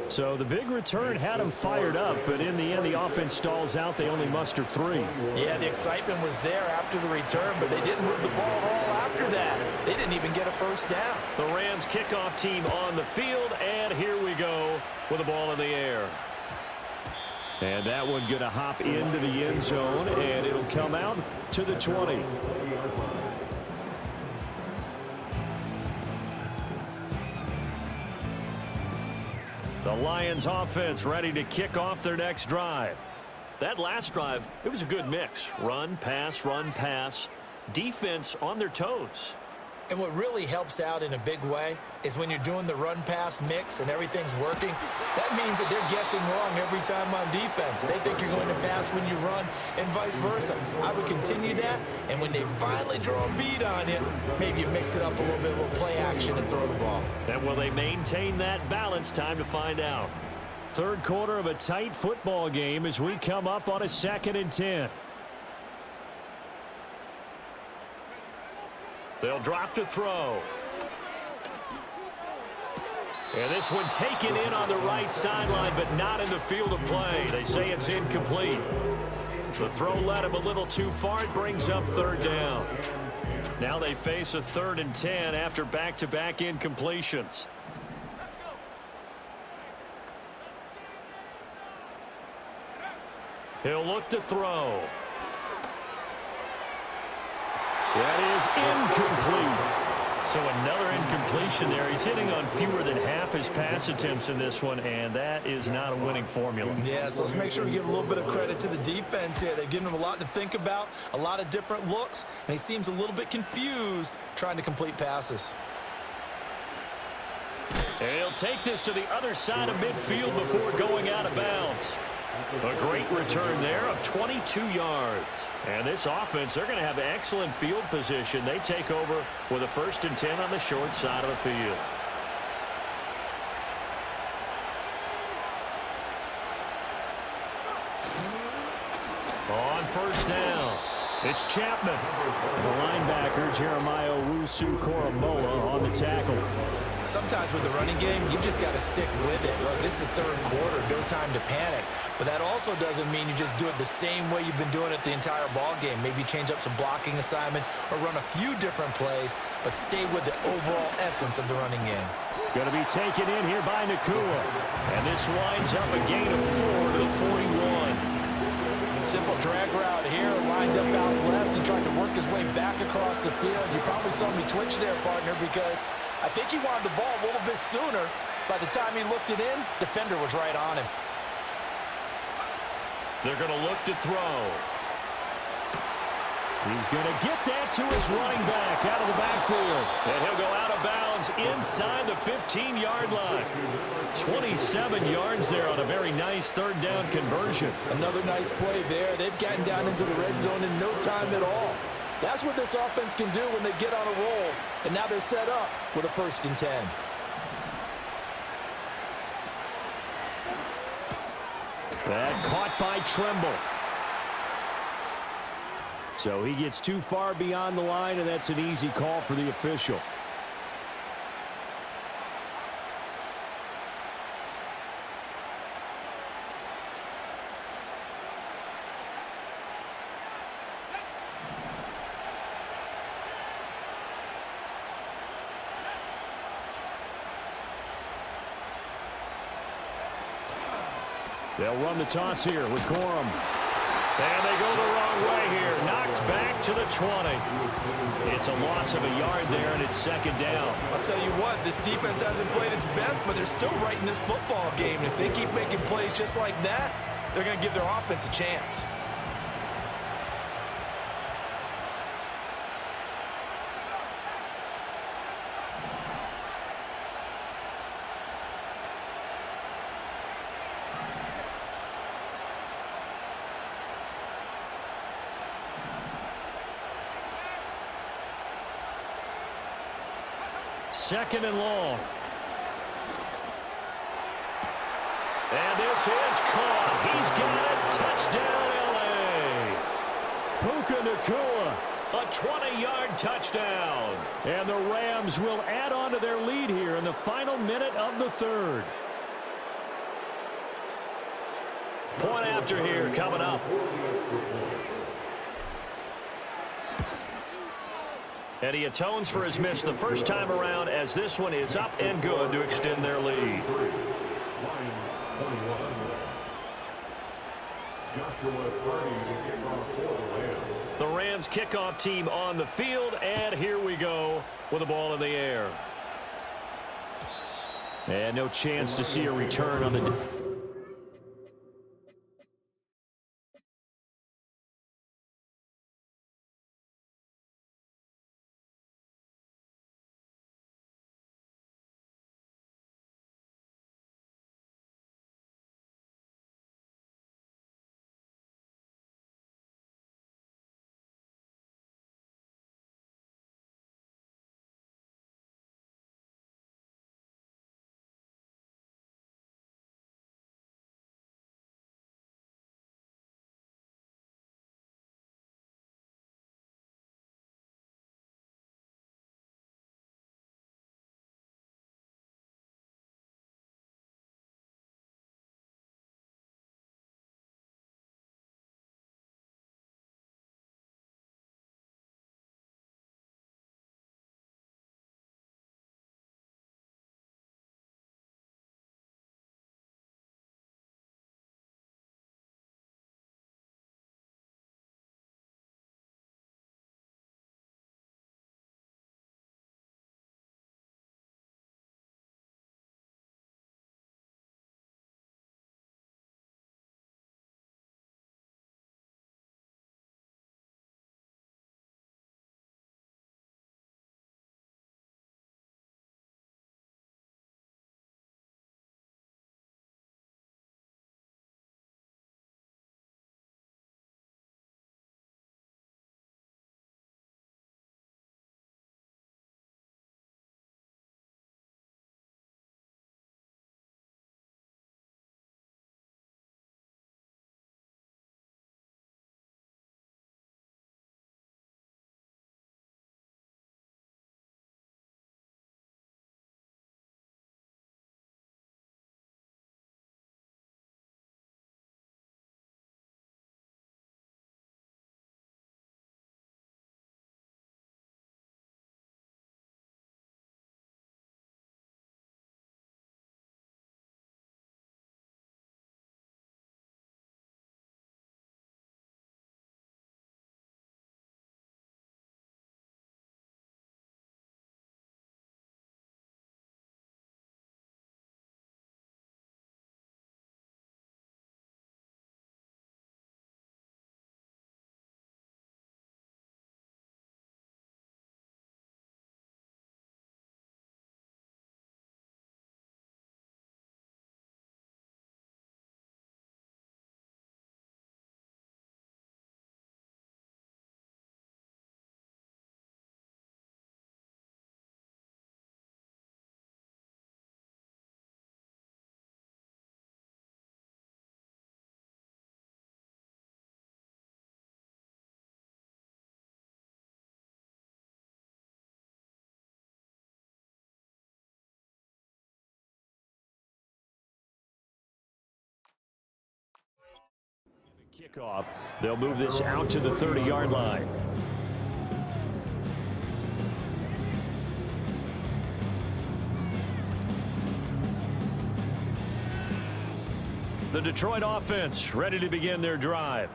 So the big return had him fired up, but in the end, the offense stalls out. They only muster 3. Yeah, the excitement was there after the return, but they didn't move the ball at all after that. They didn't even get a first down. The Rams kickoff team on the field, and here we go with the ball in the air. And that one going to hop into the end zone, and it'll come out to the 20. The Lions offense ready to kick off their next drive. That last drive, it was a good mix. Run, pass, defense on their toes. And what really helps out in a big way is when you're doing the run-pass mix and everything's working, that means that they're guessing wrong every time on defense. They think you're going to pass when you run and vice versa. I would continue that, and when they finally draw a beat on you, maybe you mix it up a little bit, a little play action and throw the ball. And will they maintain that balance? Time to find out. 3rd quarter of a tight football game as we come up on a 2nd and 10. They'll drop to throw. And this one taken in on the right sideline, but not in the field of play. They say it's incomplete. The throw led him a little too far. It brings up 3rd down. Now they face a 3rd and 10 after back-to-back incompletions. He'll look to throw. That is incomplete. So another incompletion there. He's hitting on fewer than half his pass attempts in this one, and that is not a winning formula. Yeah, so let's make sure we give a little bit of credit to the defense here. They've given him a lot to think about, a lot of different looks, and he seems a little bit confused trying to complete passes. And he'll take this to the other side of midfield before going out of bounds. A great return there of 22 yards. And this offense, they're going to have excellent field position. They take over with a 1st and 10 on the short side of the field. On 1st down, it's Chapman. The linebacker, Jeremiah Owusu-Koramoah, on the tackle. Sometimes with the running game, you've just got to stick with it. Look, this is the 3rd quarter, no time to panic. But that also doesn't mean you just do it the same way you've been doing it the entire ball game. Maybe change up some blocking assignments or run a few different plays, but stay with the overall essence of the running game. Going to be taken in here by Nakua. And this winds up a gain of 4 to the 41. Simple drag route here, lined up out left and tried to work his way back across the field. You probably saw me twitch there, partner, because I think he wanted the ball a little bit sooner. By the time he looked it in, defender was right on him. They're going to look to throw. He's going to get that to his running back out of the backfield. And he'll go out of bounds inside the 15-yard line. 27 yards there on a very nice 3rd down conversion. Another nice play there. They've gotten down into the red zone in no time at all. That's what this offense can do when they get on a roll. And now they're set up with a 1st and 10. That caught by Tremble. So he gets too far beyond the line, and that's an easy call for the official. They'll run the toss here with Corum. And they go the wrong way here. Knocked back to the 20. It's a loss of a yard there, and it's second down. I'll tell you what, this defense hasn't played its best, but they're still right in this football game. And if they keep making plays just like that, they're going to give their offense a chance. Second and long. And this is caught. He's got it. Touchdown, L.A. Puka Nacua, a 20-yard touchdown. And the Rams will add on to their lead here in the final minute of the third. Point after here coming up. And he atones for his miss the first time around as this one is up and good to extend their lead. The Rams kickoff team on the field, and here we go with the ball in the air. And no chance to see a return on the... Kickoff. They'll move this out to the 30-yard line. The Detroit offense ready to begin their drive.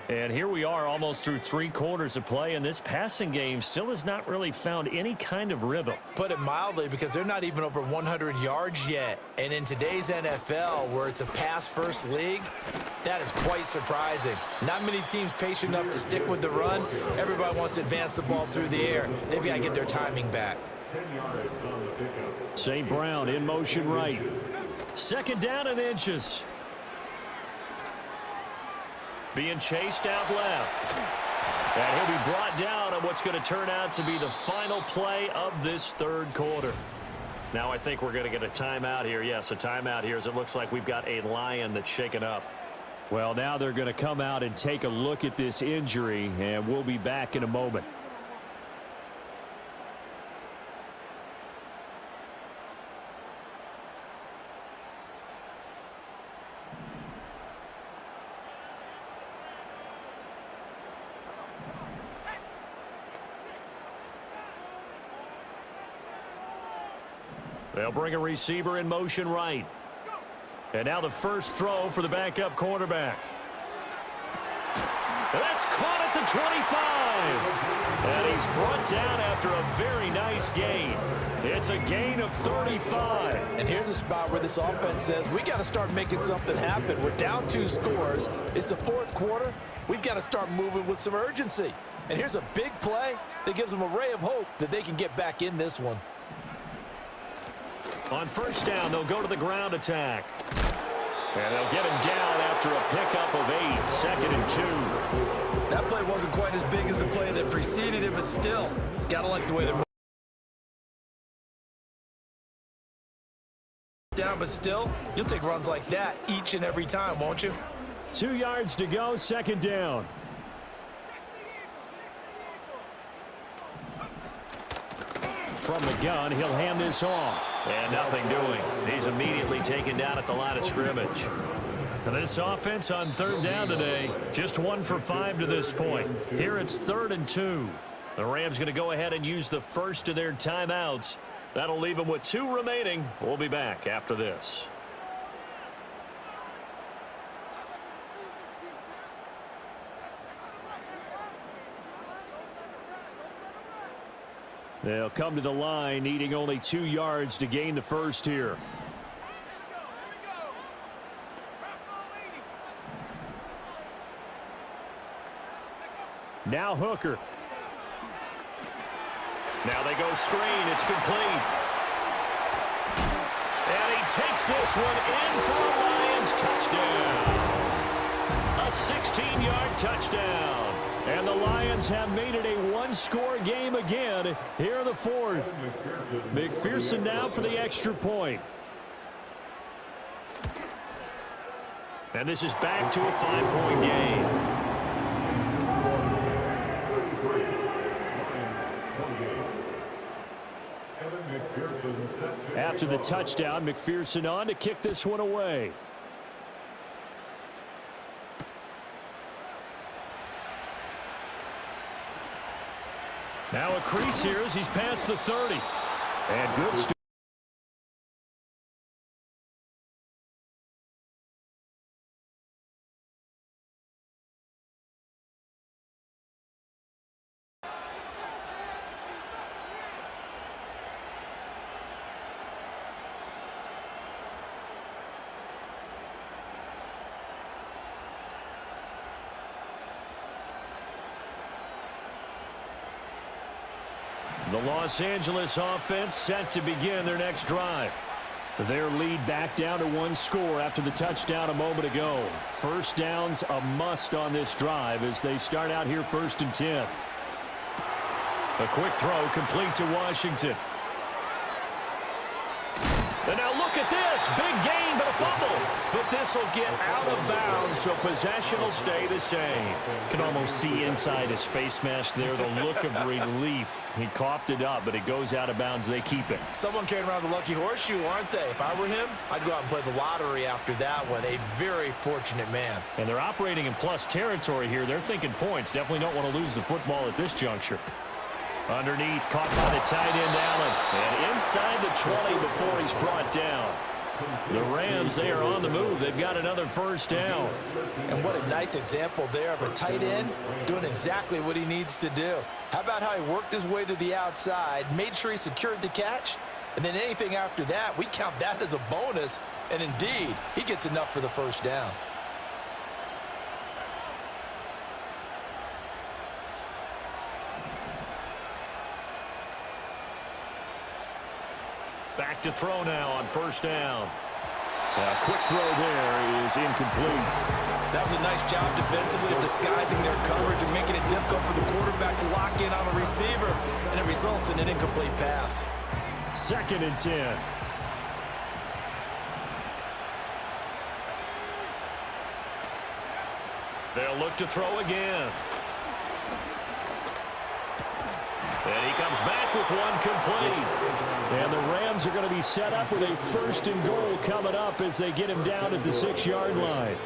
And here we are almost through 3 quarters of play, and this passing game still has not really found any kind of rhythm. Put it mildly, because they're not even over 100 yards yet. And in today's NFL, where it's a pass-first league, that is quite surprising. Not many teams patient enough to stick with the run. Everybody wants to advance the ball through the air. They've got to get their timing back. St. Brown in motion right. 2nd down and inches. Being chased out left. And he'll be brought down on what's going to turn out to be the final play of this 3rd quarter. Now I think we're going to get a timeout here. Yes, a timeout here, as it looks like we've got a Lion that's shaken up. Well, now they're going to come out and take a look at this injury, and we'll be back in a moment. They'll bring a receiver in motion right. And now the first throw for the backup quarterback. That's caught at the 25. And he's brought down after a very nice gain. It's a gain of 35. And here's a spot where this offense says, we got to start making something happen. We're down 2 scores. It's the 4th quarter. We've got to start moving with some urgency. And here's a big play that gives them a ray of hope that they can get back in this one. On 1st down, they'll go to the ground attack. And they'll get him down after a pickup of 8, 2nd and 2. That play wasn't quite as big as the play that preceded it, but still, gotta like the way they're moving. Down, but still, you'll take runs like that each and every time, won't you? 2 yards to go, 2nd down. From the gun, he'll hand this off. And nothing doing. He's immediately taken down at the line of scrimmage. And this offense on 3rd down today, just 1 for 5 to this point. Here it's 3rd and 2. The Rams going to go ahead and use the first of their timeouts. That'll leave them with 2 remaining. We'll be back after this. They'll come to the line, needing only 2 yards to gain the first here. Now Hooker. Now they go screen. It's complete. And he takes this one in for a Lions touchdown. A 16-yard touchdown. And the Lions have made it a 1-score game again here in the 4th. McPherson now for the extra point. And this is back to a 5-point game. After the touchdown, McPherson on to kick this one away. Now a crease here as he's past the 30. And good start. The Los Angeles offense set to begin their next drive. Their lead back down to 1 score after the touchdown a moment ago. 1st down's a must on this drive as they start out here 1st and 10. A quick throw complete to Washington. And now look at this. Big gain, but a fumble. But this will get out of bounds, so possession will stay the same. Can almost see inside his face mask there the look of relief. He coughed it up, but it goes out of bounds. They keep it. Someone carrying around the lucky horseshoe, aren't they? If I were him, I'd go out and play the lottery after that one. A very fortunate man. And they're operating in plus territory here. They're thinking points. Definitely don't want to lose the football at this juncture. Underneath, caught by the tight end, Allen. And inside the 20 before he's brought down. The Rams, they are on the move. They've got another first down. And what a nice example there of a tight end doing exactly what he needs to do. How about how he worked his way to the outside, made sure he secured the catch, and then anything after that, we count that as a bonus. And indeed, he gets enough for the first down. Back to throw now on first down. A quick throw there is incomplete. That was a nice job defensively of disguising their coverage and making it difficult for the quarterback to lock in on a receiver, and it results in an incomplete pass. 2nd and 10. They'll look to throw again. And he comes back with one complete. And the Rams are going to be set up with a 1st and goal coming up as they get him down at the 6-yard line.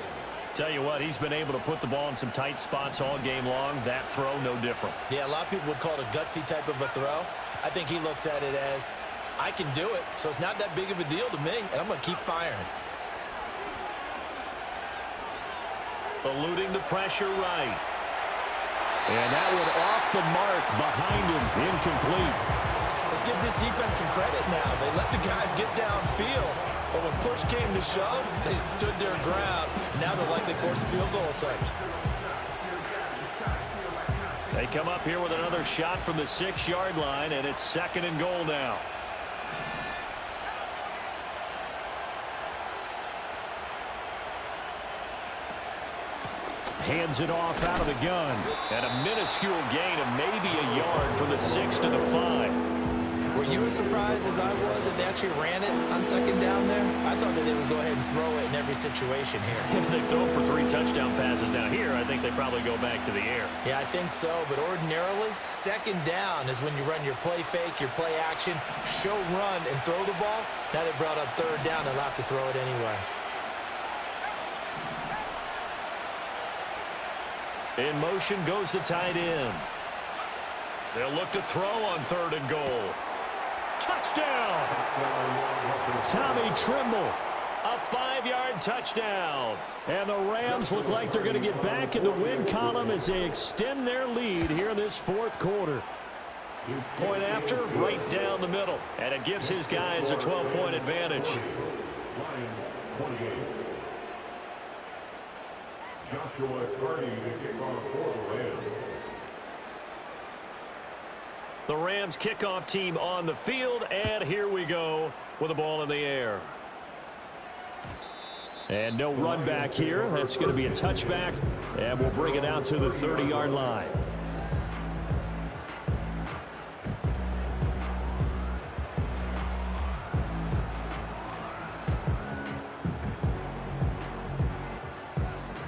Tell you what, he's been able to put the ball in some tight spots all game long. That throw, no different. Yeah, a lot of people would call it a gutsy type of a throw. I think he looks at it as, I can do it, so it's not that big of a deal to me, and I'm going to keep firing. Eluding the pressure right. And that one off the mark behind him, incomplete. Let's give this defense some credit now. They let the guys get downfield, but when push came to shove, they stood their ground. Now they'll likely force a field goal attempt. They come up here with another shot from the 6-yard line, and it's 2nd and goal now. Hands it off out of the gun. And a minuscule gain of maybe a yard from the 6 to the 5. Were you as surprised as I was that they actually ran it on 2nd down there? I thought that they would go ahead and throw it in every situation here. They've thrown for 3 touchdown passes. Now here, I think they probably go back to the air. Yeah, I think so, but ordinarily, 2nd down is when you run your play fake, your play action, show run, and throw the ball. Now they brought up 3rd down, they'll have to throw it anyway. In motion goes the tight end. They'll look to throw on 3rd and goal. Touchdown! Tommy Trimble, a 5-yard touchdown. And the Rams look like they're going to get back in the win column as they extend their lead here in this 4th quarter. Point after, right down the middle. And it gives his guys a 12-point advantage. Lions 28. Joshua Carney to kick off for the Rams. The Rams kickoff team on the field, and here we go with the ball in the air. And no run back here. That's going to be a touchback, and we'll bring it out to the 30-yard line.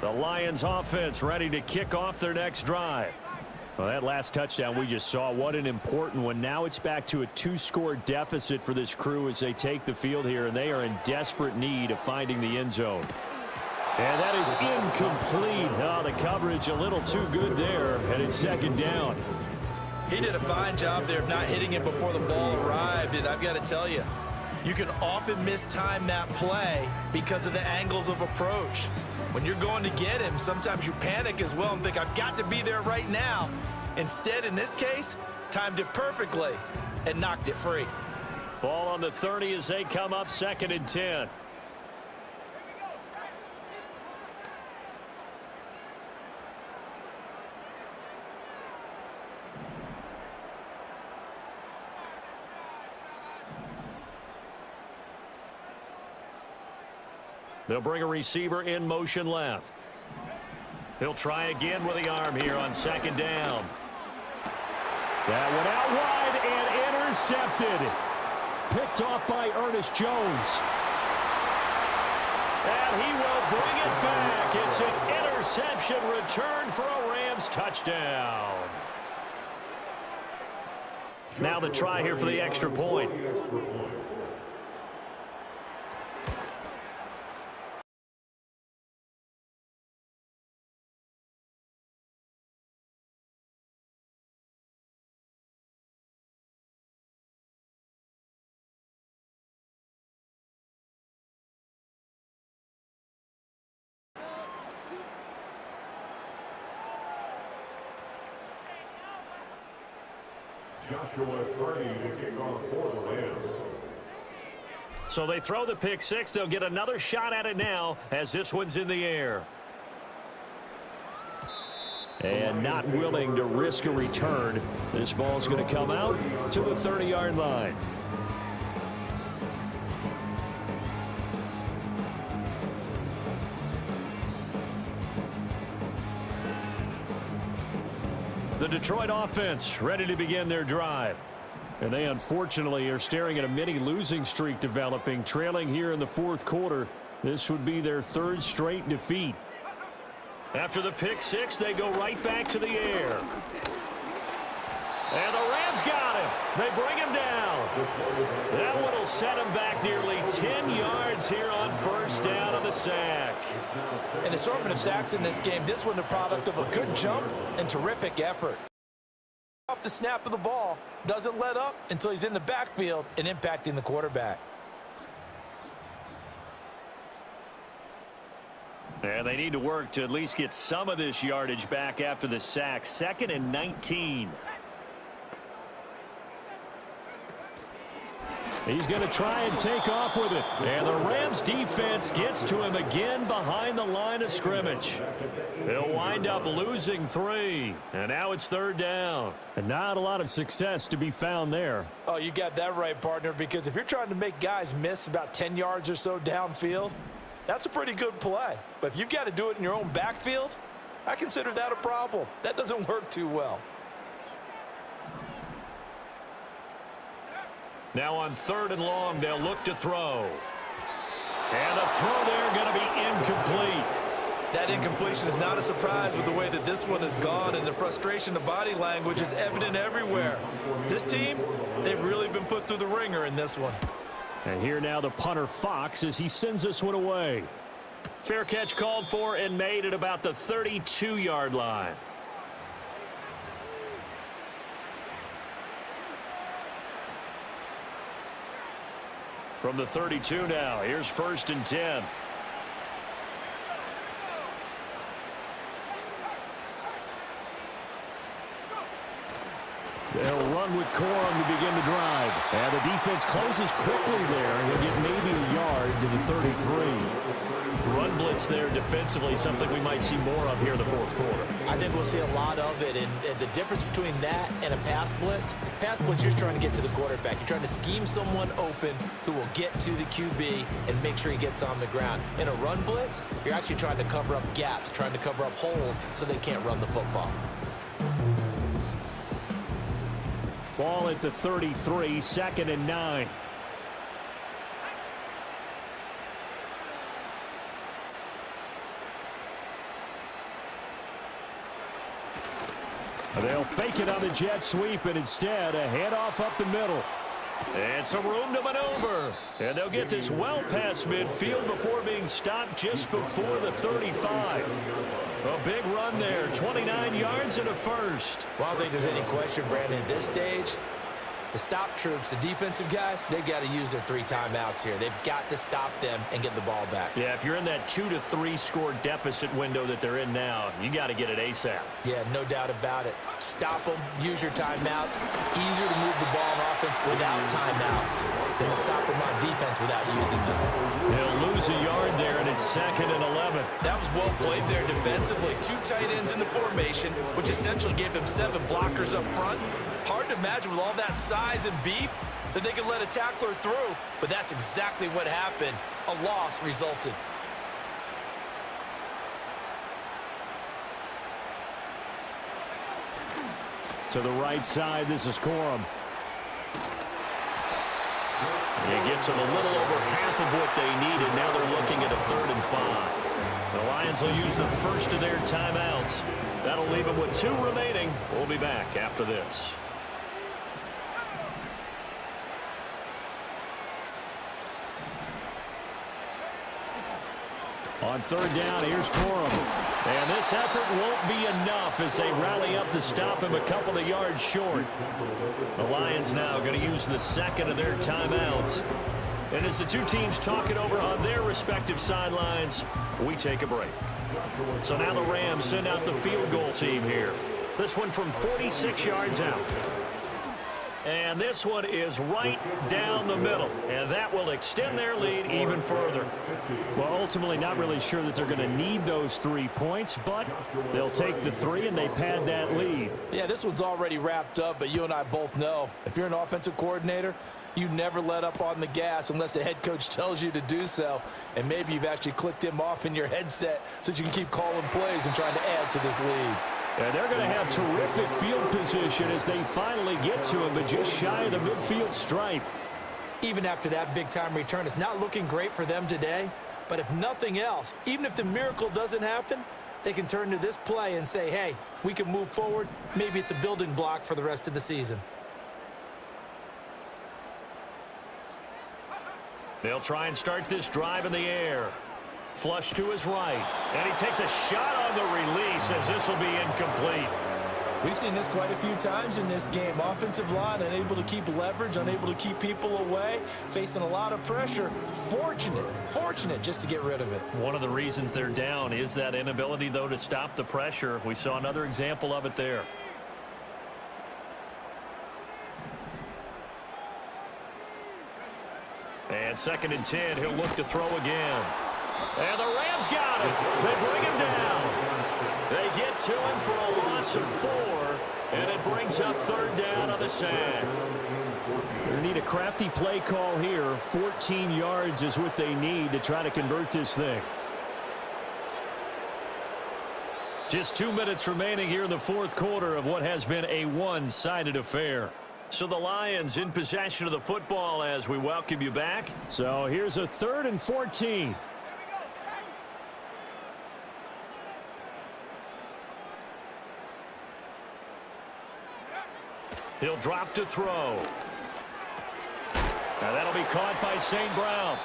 The Lions offense ready to kick off their next drive. Well, that last touchdown we just saw, what an important one. Now it's back to a 2-score deficit for this crew as they take the field here, and they are in desperate need of finding the end zone. And that is incomplete. Oh, the coverage a little too good there, and it's 2nd down. He did a fine job there of not hitting it before the ball arrived, and I've got to tell you, you can often mistime that play because of the angles of approach. When you're going to get him, sometimes you panic as well and think, I've got to be there right now. Instead, in this case, timed it perfectly and knocked it free. Ball on the 30 as they come up 2nd and 10. They'll bring a receiver in motion left. He'll try again with the arm here on 2nd down. That one out wide and intercepted. Picked off by Ernest Jones. And he will bring it back. It's an interception returned for a Rams touchdown. Now the try here for the extra point. Joshua Purdy to kick off for the Rams. So they throw the pick six. They'll get another shot at it now as this one's in the air. And not willing to risk a return. This ball's going to come out to the 30-yard line. The Detroit offense ready to begin their drive. And they unfortunately are staring at a mini losing streak developing, trailing here in the fourth quarter. This would be their third straight defeat. After the pick six, they go right back to the air. And the Rams got him. They bring him down. That one will set him back nearly 10 yards here on first down on the sack. An assortment of sacks in this game. This one the product of a good jump and terrific effort. Off the snap of the ball, doesn't let up until he's in the backfield and impacting the quarterback. And they need to work to at least get some of this yardage back after the sack. 2nd and 19. He's going to try and take off with it. And the Rams defense gets to him again behind the line of scrimmage. They'll wind up losing 3. And now it's 3rd down. And not a lot of success to be found there. Oh, you got that right, partner, because if you're trying to make guys miss about 10 yards or so downfield, that's a pretty good play. But if you've got to do it in your own backfield, I consider that a problem. That doesn't work too well. Now on 3rd and long, they'll look to throw. And the throw there going to be incomplete. That incompletion is not a surprise with the way that this one has gone, and the frustration, the body language is evident everywhere. This team, they've really been put through the ringer in this one. And here now the punter Fox as he sends this one away. Fair catch called for and made at about the 32-yard line. From the 32 now, here's 1st and 10. They'll run with Corum to begin the drive. And the defense closes quickly there. And he'll get maybe a yard to the 33. Run blitz there defensively, something we might see more of here in the fourth quarter. I think we'll see a lot of it. And the difference between that and a pass blitz, you're just trying to get to the quarterback. You're trying to scheme someone open who will get to the QB and make sure he gets on the ground. In a run blitz, you're actually trying to cover up gaps, trying to cover up holes so they can't run the football. Ball at the 33, 2nd and 9. They'll fake it on the jet sweep, and instead a handoff up the middle. And some room to maneuver. And they'll get this well past midfield before being stopped just before the 35. A big run there, 29 yards and a first. Well, I don't think there's any question, Brandon, at this stage, the stop troops, the defensive guys, they got to use their 3 timeouts here. They've got to stop them and get the ball back. Yeah, if you're in that 2 to 3 score deficit window that they're in now, you got to get it ASAP. Yeah, no doubt about it. Stop them, use your timeouts. Easier to move the ball on offense without timeouts than to stop them on defense without using them. They'll lose a yard there, and it's 2nd and 11. That was well played there defensively. 2 tight ends in the formation, which essentially gave them 7 blockers up front. Hard to imagine with all that size and beef that they could let a tackler through, but that's exactly what happened. A loss resulted. To the right side, this is Corum. It gets them a little over half of what they needed. Now they're looking at a 3rd and 5. The Lions will use the first of their timeouts. That'll leave them with 2 remaining. We'll be back after this. On 3rd down, here's Corum. And this effort won't be enough as they rally up to stop him a couple of yards short. The Lions now going to use the 2nd of their timeouts. And as the 2 teams talk it over on their respective sidelines, we take a break. So now the Rams send out the field goal team here. This one from 46 yards out. And this one is right down the middle, and that will extend their lead even further. Well, ultimately, not really sure that they're going to need those 3 points, but they'll take the 3, and they pad that lead. Yeah, this one's already wrapped up, but you and I both know if you're an offensive coordinator, you never let up on the gas unless the head coach tells you to do so, and maybe you've actually clicked him off in your headset so that you can keep calling plays and trying to add to this lead. And they're going to have terrific field position as they finally get to him, but just shy of the midfield stripe. Even after that big-time return, it's not looking great for them today. But if nothing else, even if the miracle doesn't happen, they can turn to this play and say, hey, we can move forward. Maybe it's a building block for the rest of the season. They'll try and start this drive in the air. Flush to his right. And he takes a shot on the release as this will be incomplete. We've seen this quite a few times in this game. Offensive line unable to keep leverage, unable to keep people away, facing a lot of pressure. Fortunate just to get rid of it. One of the reasons they're down is that inability, though, to stop the pressure. We saw another example of it there. And 2nd and 10, he'll look to throw again. And the Rams got him. They bring him down. They get to him for a loss of 4, and it brings up 3rd down on the sack. They need a crafty play call here. 14 yards is what they need to try to convert this thing. Just 2 minutes remaining here in the 4th quarter of what has been a one-sided affair. So the Lions in possession of the football as we welcome you back. So here's a 3rd and 14. He'll drop to throw. Now that'll be caught by St. Brown.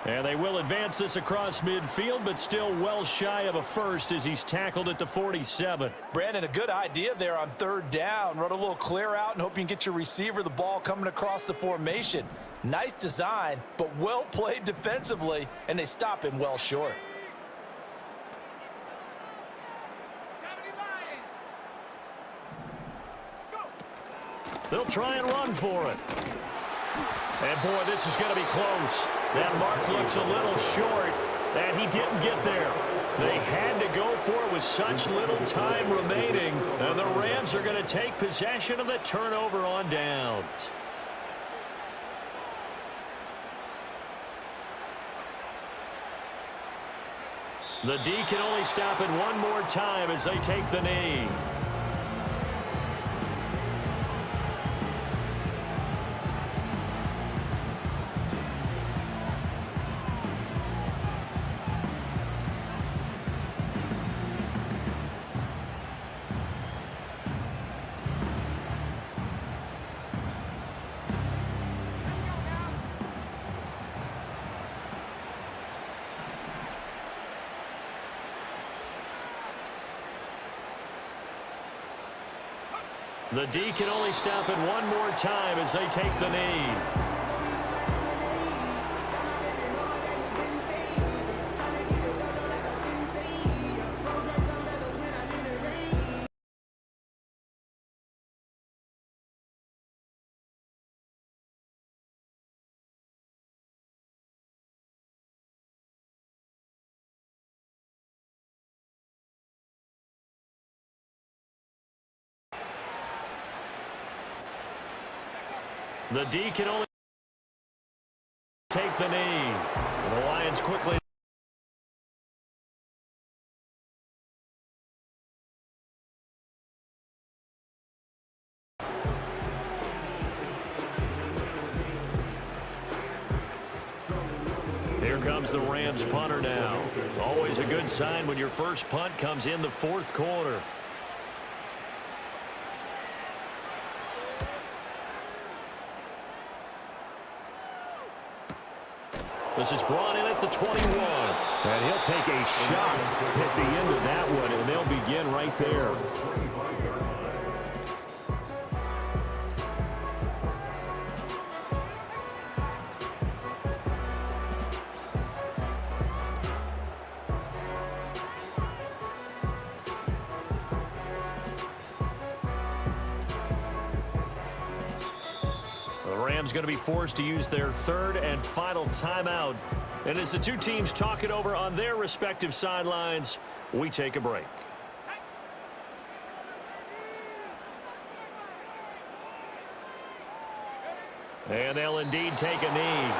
And they will advance this across midfield, but still well shy of a first as he's tackled at the 47. Brandon, a good idea there on 3rd down. Run a little clear out and hope you can get your receiver the ball coming across the formation. Nice design, but well played defensively, and they stop him well short. They'll try and run for it. And, boy, this is going to be close. That mark looks a little short, and he didn't get there. They had to go for it with such little time remaining, and the Rams are going to take possession of the turnover on downs. The D can only stop it one more time as they take the knee. The D can only stop it one more time as they take the knee. The D can only take the knee. The Lions quickly. Here comes the Rams punter now. Always a good sign when your first punt comes in the 4th quarter. This is brought in at the 21. And he'll take a shot at the end of that one, and they'll begin right there. Rams going to be forced to use their third and final timeout. And as the two teams talk it over on their respective sidelines, we take a break. And they'll indeed take a knee.